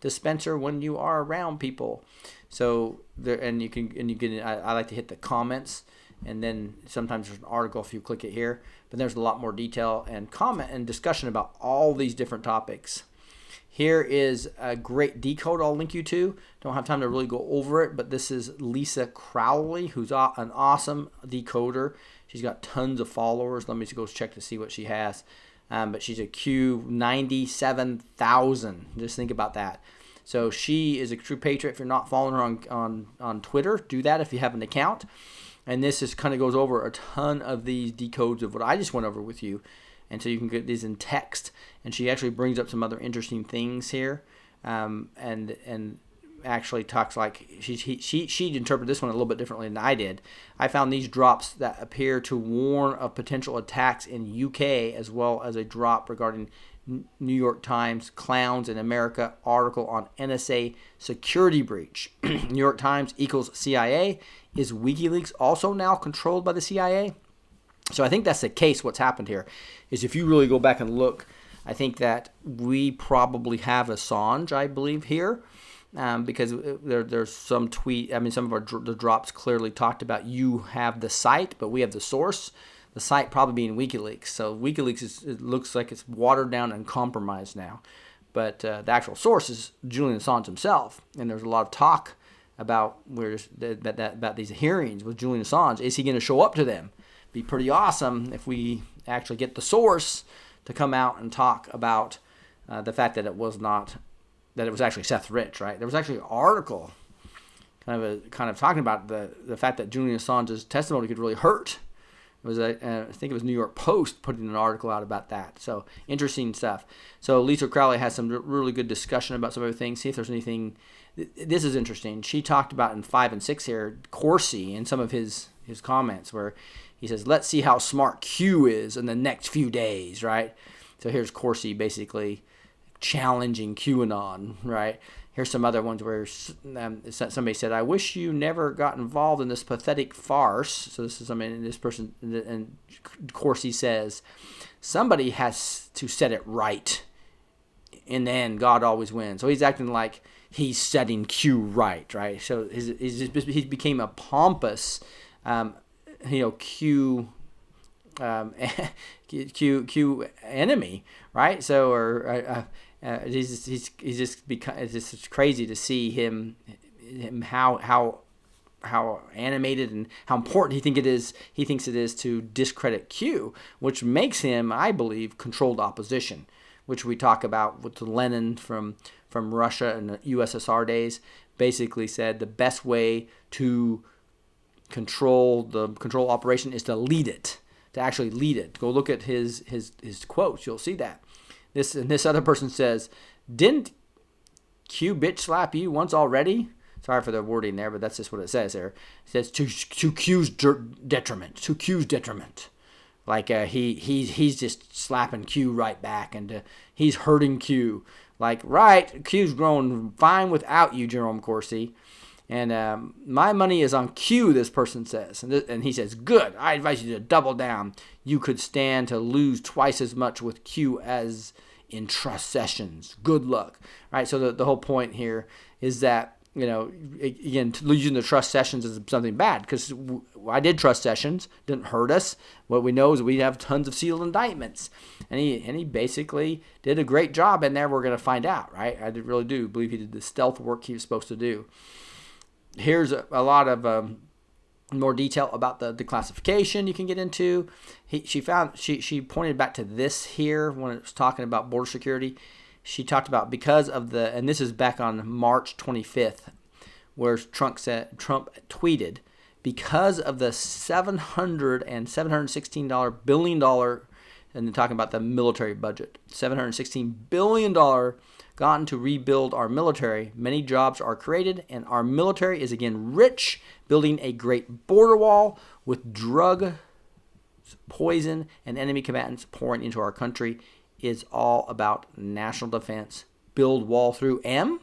dispenser when you are around people. So there, and you can I like to hit the comments. And then sometimes there's an article if you click it here, but there's a lot more detail and comment and discussion about all these different topics. Here is a great decode I'll link you to. Don't have time to really go over it, but this is Lisa Crowley, who's an awesome decoder. She's got tons of followers. Let me just go check to see what she has. But she's a Q97,000. Just think about that. So she is a true patriot. If you're not following her on Twitter, do that if you have an account. And this just kind of goes over a ton of these decodes of what I just went over with you. And so you can get these in text. And she actually brings up some other interesting things here. And actually talks like, she interpreted this one a little bit differently than I did. I found these drops that appear to warn of potential attacks in UK, as well as a drop regarding New York Times Clowns in America article on NSA security breach. New York Times equals CIA. Is WikiLeaks also now controlled by the CIA? So I think that's the case. What's happened here is, if you really go back and look, I think that we probably have Assange, I believe, here. Because there's some tweet, some of the drops clearly talked about you have the site, but we have the source. The site probably being WikiLeaks. So WikiLeaks it looks like it's watered down and compromised now. But the actual source is Julian Assange himself. And there's a lot of talk about about these hearings with Julian Assange. Is he going to show up to them? Be pretty awesome if we actually get the source to come out and talk about the fact that it was actually Seth Rich, right? There was actually an article kind of talking about the fact that Julian Assange's testimony could really hurt. It was I think it was New York Post putting an article out about that. So interesting stuff. So Lisa Crowley has some really good discussion about some other things. See if there's anything. This is interesting. She talked about in 5 and 6 here, Corsi, in some of his comments, where he says, let's see how smart Q is in the next few days, right? So here's Corsi basically challenging QAnon, right? Here's some other ones where somebody said, I wish you never got involved in this pathetic farce. So this is this person, and Corsi says, somebody has to set it right. And then God always wins. So he's acting like he's setting Q right? So he became a pompous, Q enemy, right? So He's just because it's just crazy to see him how animated and how important he thinks it is to discredit Q, which makes him, I believe, controlled opposition, which we talk about with Lenin from Russia and the USSR days. Basically said the best way to control operation is to lead it, to actually lead it. Go look at his quotes, you'll see that. This other person says, "Didn't Q bitch slap you once already?" Sorry for the wording there, but that's just what it says there. It says to Q's detriment. To Q's detriment. Like he's just slapping Q right back, and he's hurting Q. Like, right, Q's growing fine without you, Jerome Corsi. And my money is on Q, this person says. And he says, good, I advise you to double down. You could stand to lose twice as much with Q as in trust sessions. Good luck. Right, so the whole point here is that, again, losing the trust sessions is something bad, because I did trust sessions, didn't hurt us. What we know is we have tons of sealed indictments, and he basically did a great job in there. We're going to find out, right? I really do believe he did the stealth work he was supposed to do. Here's a lot of more detail about the declassification you can get into. She pointed back to this here when it was talking about border security. She talked about because of and this is back on March 25th, where Trump tweeted, because of the $716 billion, and they're talking about the military budget, $716 billion gotten to rebuild our military. Many jobs are created, and our military is again rich, building a great border wall with drug, poison, and enemy combatants pouring into our country. Is all about national defense. Build wall through M.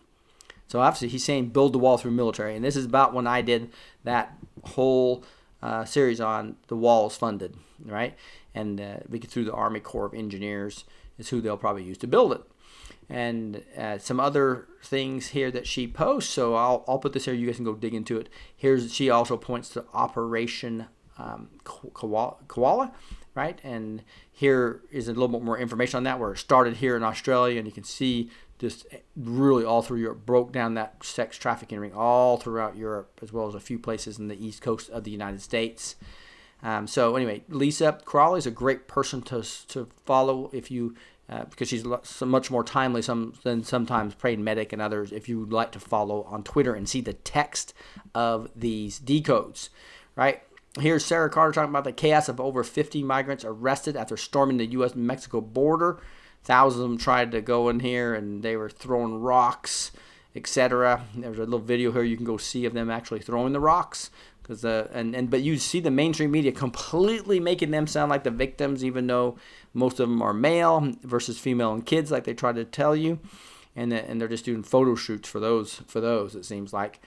So obviously he's saying build the wall through military. And this is about when I did that whole series on the walls funded, right? And we get through the Army Corps of Engineers is who they'll probably use to build it. And some other things here that she posts. So I'll put this here. You guys can go dig into it. She also points to Operation Koala, right? And here is a little bit more information on that, where it started here in Australia, and you can see just really all through Europe, broke down that sex trafficking ring all throughout Europe, as well as a few places in the east coast of the United States. So anyway, Lisa Crawley is a great person to follow if you, because she's so much more timely than sometimes Prayed Medic and others, if you would like to follow on Twitter and see the text of these decodes, right? Here's Sarah Carter talking about the chaos of over 50 migrants arrested after storming the U.S.-Mexico border. Thousands of them tried to go in here, and they were throwing rocks, etc. There's a little video here you can go see of them actually throwing the rocks. But you see the mainstream media completely making them sound like the victims, even though most of them are male versus female and kids, like they try to tell you. And they're just doing photo shoots for those, it seems like.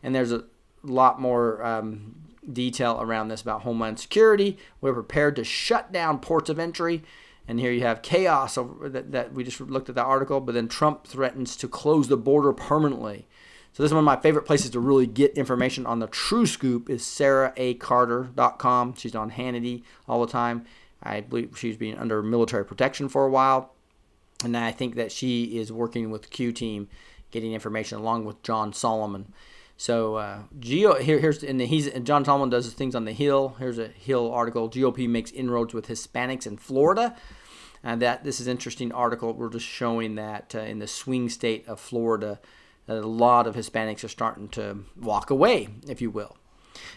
And there's a lot more detail around this about Homeland Security. We're prepared to shut down ports of entry. And here you have chaos over that we just looked at that article, but then Trump threatens to close the border permanently. So this is one of my favorite places to really get information on the true scoop is sarahacarter.com. She's on Hannity all the time. I believe she's been under military protection for a while. And I think that she is working with the Q team, getting information along with John Solomon. So John Solomon does things on the Hill. Here's a Hill article. GOP makes inroads with Hispanics in Florida. And this is an interesting article. We're just showing that in the swing state of Florida, that a lot of Hispanics are starting to walk away, if you will.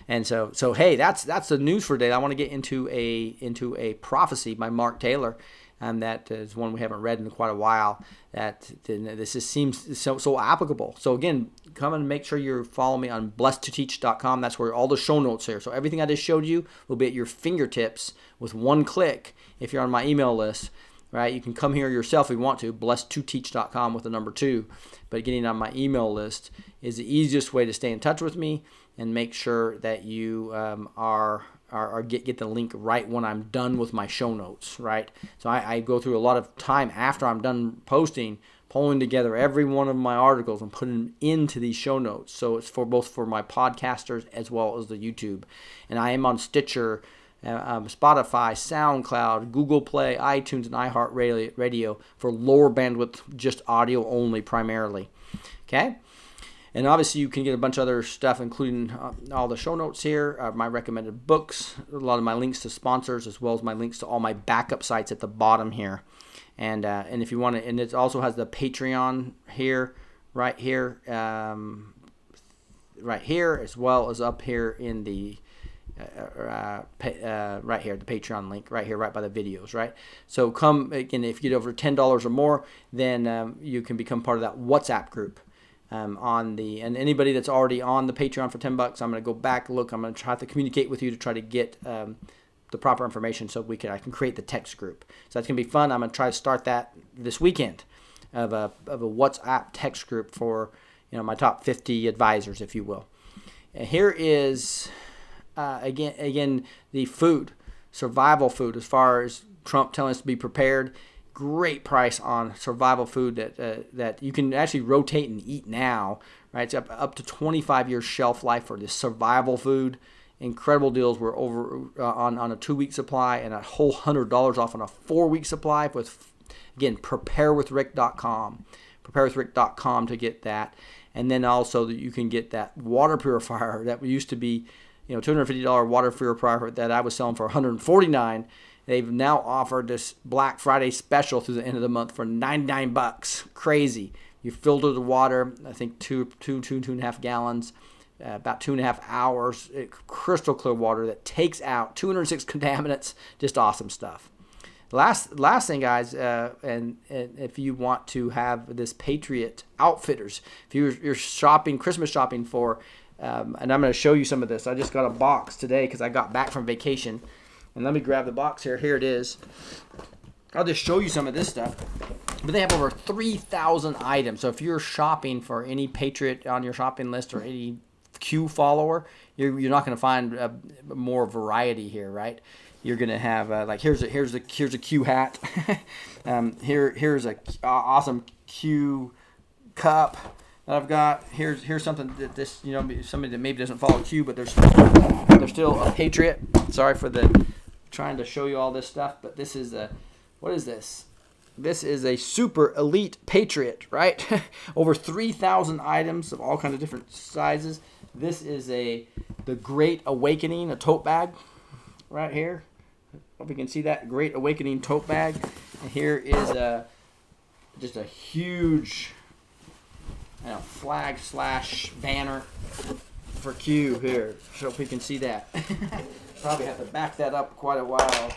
And so hey, that's the news for today. I want to get into a prophecy by Mark Taylor. And that is one we haven't read in quite a while. That this seems so applicable. So again, come and make sure you follow me on blessed2teach.com. That's where all the show notes are. So everything I just showed you will be at your fingertips with one click if you're on my email list. Right? You can come here yourself if you want to, blessed2teach.com with the number 2. But getting on my email list is the easiest way to stay in touch with me and make sure that you get the link right when I'm done with my show notes, right? So I go through a lot of time after I'm done posting, pulling together every one of my articles and putting them into these show notes. So it's for both for my podcasters as well as the YouTube. And I am on Stitcher Spotify, SoundCloud, Google Play, iTunes, and iHeartRadio for lower bandwidth, just audio only primarily. Okay? And obviously you can get a bunch of other stuff, including all the show notes here, my recommended books, a lot of my links to sponsors, as well as my links to all my backup sites at the bottom here. And if you want to, and it also has the Patreon here, right here, as well as up here in the right here, the Patreon link right here, right by the videos, right? So come again, if you get over $10 or more, then you can become part of that WhatsApp group. And anybody that's already on the Patreon for $10, I'm going to go back, look, I'm going to try to communicate with you to try to get the proper information so I can create the text group. So that's going to be fun. I'm going to try to start that this weekend of a WhatsApp text group for my top 50 advisors, if you will. And here is again the food, survival food, as far as Trump telling us to be prepared. Great price on survival food that you can actually rotate and eat now, right? It's up to 25 years shelf life for this survival food. Incredible deals. We're over on a 2-week supply and a whole $100 off on a 4-week supply with, again, preparewithrick.com. Preparewithrick.com to get that. And then also you can get that water purifier that used to be, $250 water purifier that I was selling for $149. They've now offered this Black Friday special through the end of the month for $99. Crazy. You filter the water, I think 2.5 gallons, about 2.5 hours. Crystal clear water that takes out 206 contaminants. Just awesome stuff. Last thing, guys, and if you want to have this Patriot Outfitters, if you're shopping, Christmas shopping for, and I'm going to show you some of this. I just got a box today because I got back from vacation. And let me grab the box here. Here it is. I'll just show you some of this stuff. But they have over 3,000 items. So if you're shopping for any Patriot on your shopping list or any Q follower, you're not going to find more variety here, right? You're going to have here's a Q hat. Here's a awesome Q cup that I've got. Here's something that this somebody that maybe doesn't follow Q, but they're still a Patriot. Sorry for trying to show you all this stuff, but this is what is this? This is a super elite Patriot, right? Over 3,000 items of all kinds of different sizes. This is the Great Awakening, a tote bag, right here. Hope you can see that Great Awakening tote bag. And here is just a huge flag / banner for Q here. So if we can see that. Probably have to back that up quite a while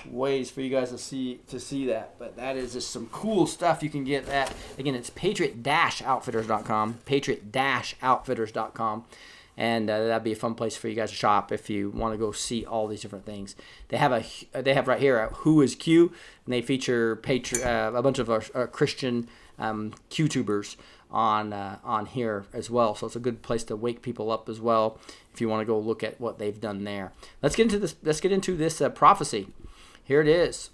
ways for you guys to see that, but that is just some cool stuff you can get at. Again, it's patriot-outfitters.com, patriot-outfitters.com, and that'd be a fun place for you guys to shop if you want to go see all these different things. They have right here Who is Q, and they feature a bunch of our Christian QTubers on here as well. So it's a good place to wake people up as well if you want to go look at what they've done there. Let's get into this prophecy. Here it is.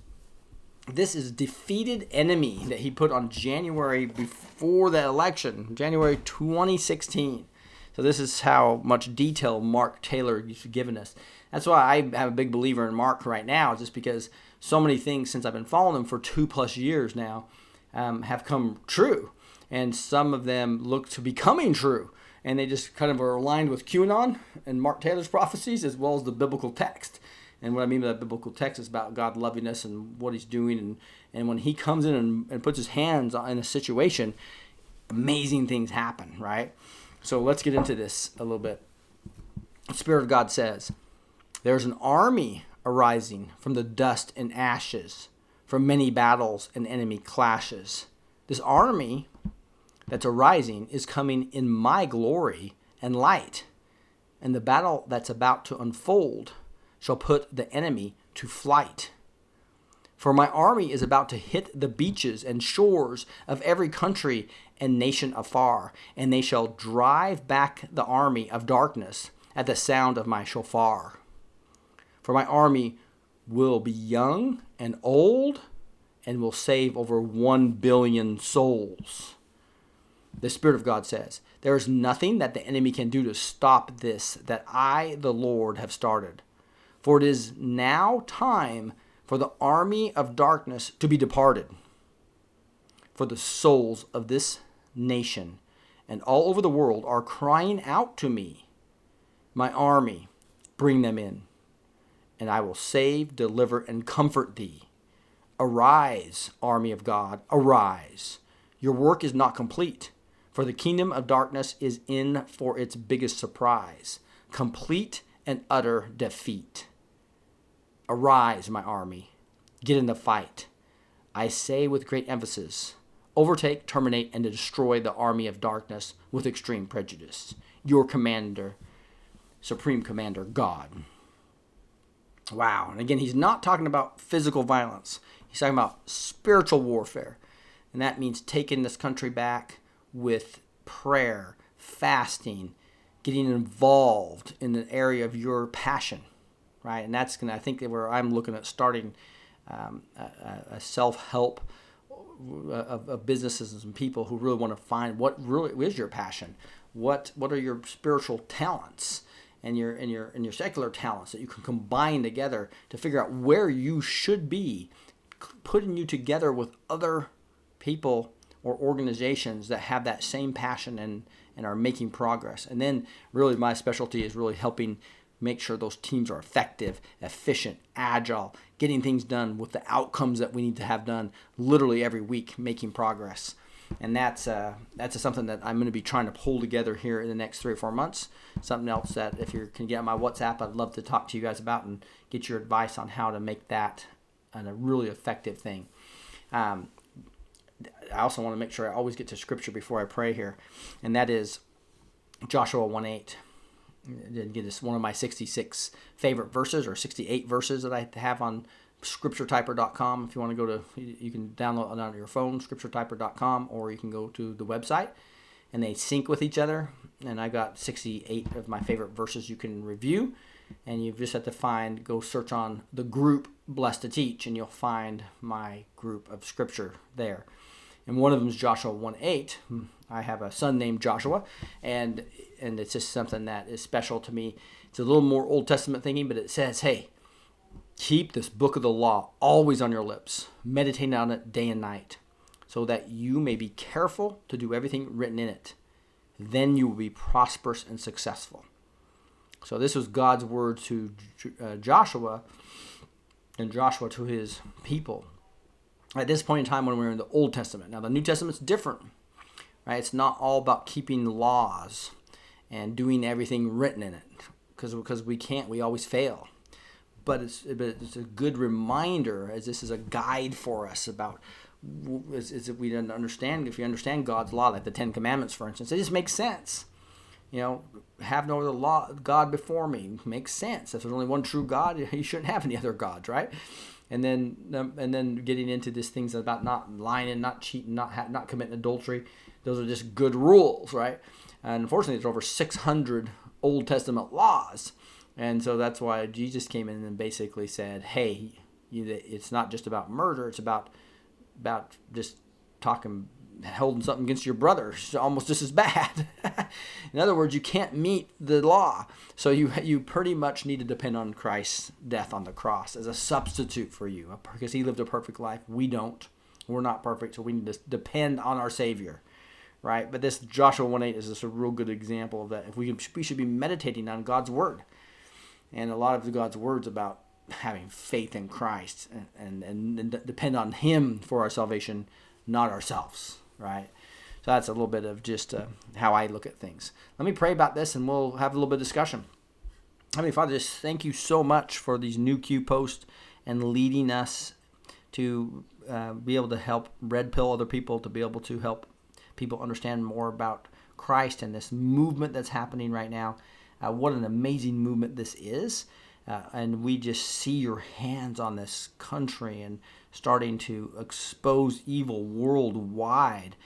This is defeated enemy that he put on January before the election, January 2016. So this is how much detail Mark Taylor has given us. That's why I am a big believer in Mark right now, just because so many things since I've been following him for 2+ years now have come true. And some of them look to be coming true. And they just kind of are aligned with QAnon and Mark Taylor's prophecies as well as the biblical text. And what I mean by that biblical text is about God loving us and what he's doing. And when he comes in and puts his hands in a situation, amazing things happen, right? So let's get into this a little bit. The Spirit of God says, there's an army arising from the dust and ashes, from many battles and enemy clashes. This army that's arising is coming in my glory and light. And the battle that's about to unfold shall put the enemy to flight. For my army is about to hit the beaches and shores of every country and nation afar, and they shall drive back the army of darkness at the sound of my shofar. For my army will be young and old and will save over 1 billion souls. The Spirit of God says, there is nothing that the enemy can do to stop this that I, the Lord, have started. For it is now time for the army of darkness to be departed. For the souls of this nation and all over the world are crying out to me. My army, bring them in, and I will save, deliver, and comfort thee. Arise, army of God, arise. Your work is not complete, for the kingdom of darkness is in for its biggest surprise, complete and utter defeat. Arise, my army, get in the fight. I say with great emphasis, overtake, terminate, and destroy the army of darkness with extreme prejudice. Your commander, Supreme Commander, God. Wow. And again, he's not talking about physical violence. He's talking about spiritual warfare. And that means taking this country back with prayer, fasting, getting involved in the area of your passion, right? And that's going to, I think, where I'm looking at starting a self-help of businesses and people who really want to find what really is your passion. What are your spiritual talents and your secular talents that you can combine together to figure out where you should be, putting you together with other people or organizations that have that same passion and are making progress. And then really my specialty is really helping make sure those teams are effective, efficient, agile, getting things done with the outcomes that we need to have done literally every week, making progress. And that's something that I'm going to be trying to pull together here in the next 3 or 4 months. Something else that if you can get on my WhatsApp, I'd love to talk to you guys about and get your advice on how to make that a really effective thing. I also want to make sure I always get to scripture before I pray here, and that is Joshua 1:8. Again, it's one of my 66 favorite verses, or 68 verses that I have on scripturetyper.com. If you want to go to, you can download it on your phone, scripturetyper.com, or you can go to the website, and they sync with each other. And I got 68 of my favorite verses you can review, and you just have to go search on the group Blessed to Teach, and you'll find my group of scripture there. And one of them is Joshua 1:8. I have a son named Joshua, and it's just something that is special to me. It's a little more Old Testament thinking, but it says, hey, keep this book of the law always on your lips, meditating on it day and night, so that you may be careful to do everything written in it. Then you will be prosperous and successful. So this was God's word to Joshua, and Joshua to his people at this point in time when we're in the Old Testament. Now the New Testament's different, right? It's not all about keeping laws and doing everything written in it, because we always fail. But it's a good reminder, as this is a guide for us about if we understand God's law, like the 10 Commandments, for instance, it just makes sense. Have no other God before me makes sense. If there's only one true God, you shouldn't have any other gods, right? And then getting into these things about not lying, not cheating, not committing adultery. Those are just good rules, right? And unfortunately, there's over 600 Old Testament laws. And so that's why Jesus came in and basically said, hey, it's not just about murder. It's about just holding something against your brother. It's almost just as bad. In other words, you can't meet the law. So you pretty much need to depend on Christ's death on the cross as a substitute for you, because he lived a perfect life. We don't. We're not perfect, so we need to depend on our Savior, right? But this Joshua 1:8 is just a real good example of that. If we should be meditating on God's word. And a lot of God's word's about having faith in Christ and depend on him for our salvation, not ourselves, right? So that's a little bit of just how I look at things. Let me pray about this, and we'll have a little bit of discussion. Heavenly Father, just thank you so much for these new Q posts and leading us to be able to help red pill other people, to be able to help people understand more about Christ and this movement that's happening right now. What an amazing movement this is. And we just see your hands on this country and starting to expose evil worldwide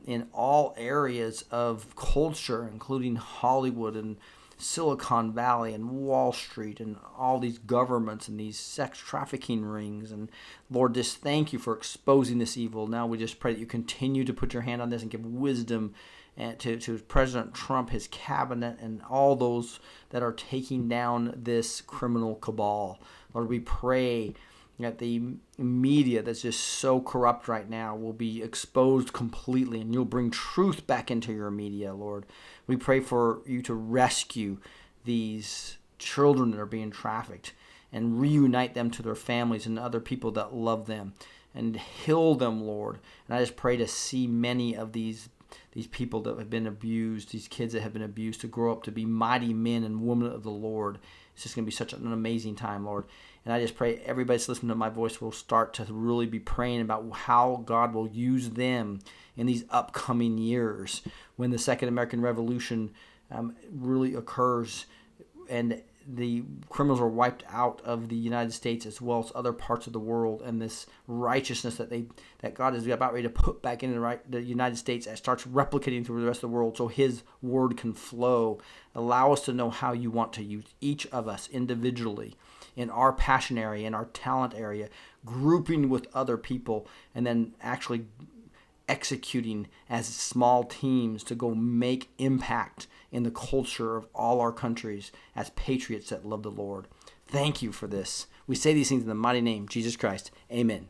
in all areas of culture, including Hollywood and Silicon Valley and Wall Street and all these governments and these sex trafficking rings. And Lord, just thank you for exposing this evil. Now we just pray that you continue to put your hand on this and give wisdom and to President Trump, his cabinet, and all those that are taking down this criminal cabal. Lord, we pray that the media that's just so corrupt right now will be exposed completely, and you'll bring truth back into your media, Lord. We pray for you to rescue these children that are being trafficked and reunite them to their families and other people that love them and heal them, Lord. And I just pray to see many of these people that have been abused, these kids that have been abused, to grow up to be mighty men and women of the Lord. It's just going to be such an amazing time, Lord. And I just pray everybody's listening to my voice will start to really be praying about how God will use them in these upcoming years when the Second American Revolution really occurs and the criminals are wiped out of the United States as well as other parts of the world, and this righteousness that God is about ready to put back into the United States and starts replicating through the rest of the world so his word can flow. Allow us to know how you want to use each of us individually in our passion area, in our talent area, grouping with other people, and then actually executing as small teams to go make impact in the culture of all our countries as patriots that love the Lord. Thank you for this. We say these things in the mighty name of Jesus Christ. Amen.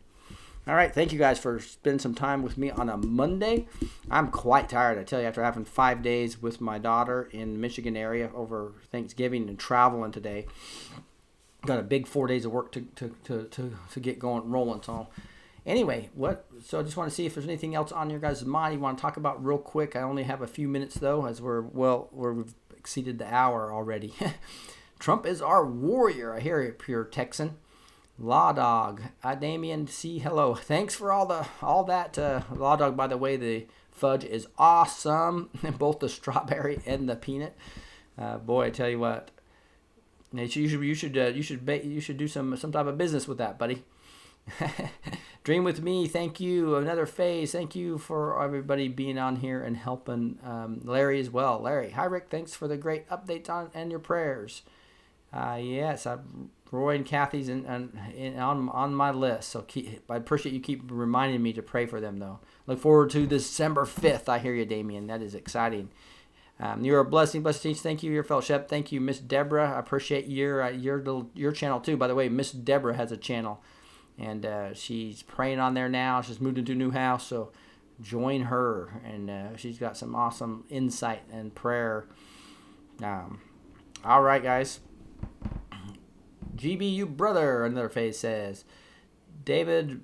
All right, thank you guys for spending some time with me on a Monday. I'm quite tired, I tell you, after having 5 days with my daughter in the Michigan area over Thanksgiving and traveling today. Got a big 4 days of work to get going, rolling. So anyway, so I just want to see if there's anything else on your guys' mind you want to talk about real quick. I only have a few minutes though, as we've exceeded the hour already. Trump is our warrior. I hear you, pure Texan. Law Dog, Damien C. Hello. Thanks for all that. Law Dog, by the way, the fudge is awesome. Both the strawberry and the peanut. Boy, I tell you what. You should do some type of business with that, buddy. Dream with me. Thank you. Another phase. Thank you for everybody being on here and helping. Larry as well. Larry, hi Rick. Thanks for the great updates and your prayers. Yes, Roy and Kathy's on my list. So I appreciate you keep reminding me to pray for them though. Look forward to December 5th. I hear you, Damien. That is exciting. You're a blessing, blessed teach. Thank you, your fellowship. Thank you, Miss Deborah. I appreciate your channel too. By the way, Miss Deborah has a channel, and she's praying on there now. She's moved into a new house, so join her, and she's got some awesome insight and prayer. All right, guys. GBU brother, another phase says, David.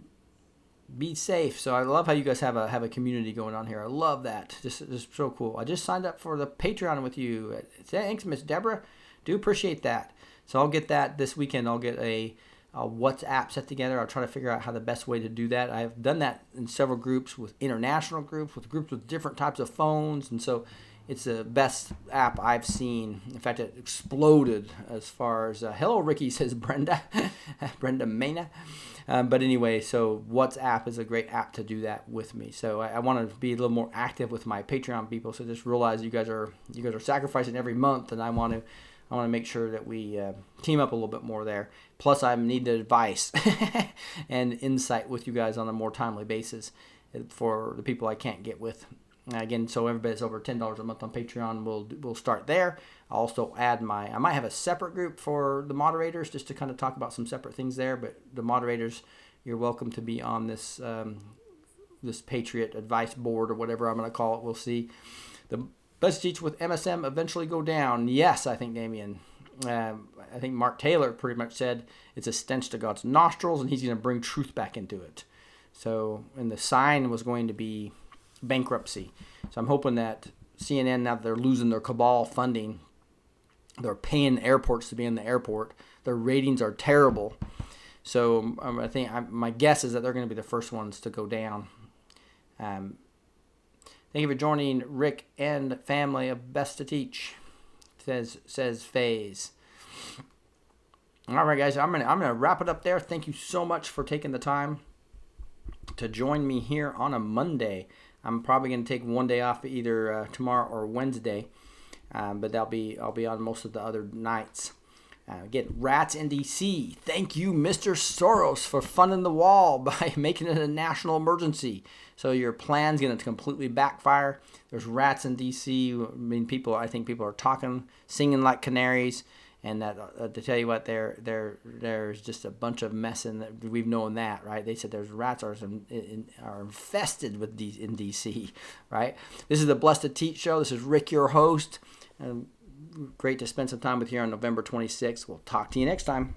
Be safe. So I love how you guys have a community going on here. I love that. This is so cool. I just signed up for the Patreon with you. Thanks, Miss Deborah. Do appreciate that. So I'll get that this weekend. I'll get a WhatsApp set together. I'll try to figure out how the best way to do that. I've done that in several groups, with international groups, with groups with different types of phones, and so it's the best app I've seen. In fact, it exploded as far as hello, Ricky, says Brenda. Brenda Mena. But anyway, so WhatsApp is a great app to do that with me. So I want to be a little more active with my Patreon people. So just realize you guys are sacrificing every month, and I want to make sure that we team up a little bit more there. Plus, I need the advice and insight with you guys on a more timely basis for the people I can't get with. Again, so everybody that's over $10 a month on Patreon, we'll start there. I'll also add I might have a separate group for the moderators just to kind of talk about some separate things there. But the moderators, you're welcome to be on this Patriot Advice Board or whatever I'm going to call it. We'll see. The Best Teach with MSM eventually go down. Yes, I think, Damien. I think Mark Taylor pretty much said it's a stench to God's nostrils, and he's going to bring truth back into it. So, and the sign was going to be bankruptcy. So I'm hoping that CNN, now that they're losing their cabal funding, they're paying airports to be in the airport. Their ratings are terrible. So I think my guess is that they're going to be the first ones to go down. Thank you for joining Rick and family of Best to Teach, says Faze. All right, guys, I'm gonna wrap it up there. Thank you so much for taking the time to join me here on a Monday. I'm probably going to take one day off either tomorrow or Wednesday, but I'll be on most of the other nights. Again, rats in D.C. Thank you, Mr. Soros, for funding the wall by making it a national emergency. So your plan's going to completely backfire. There's rats in D.C. I think people are talking, singing like canaries. And that to tell you what, there's just a bunch of mess in that. We've known that, right? They said there's rats are infested with in D.C., right? This is the Blessed to Teach show. This is Rick, your host. Great to spend some time with you on November 26th. We'll talk to you next time.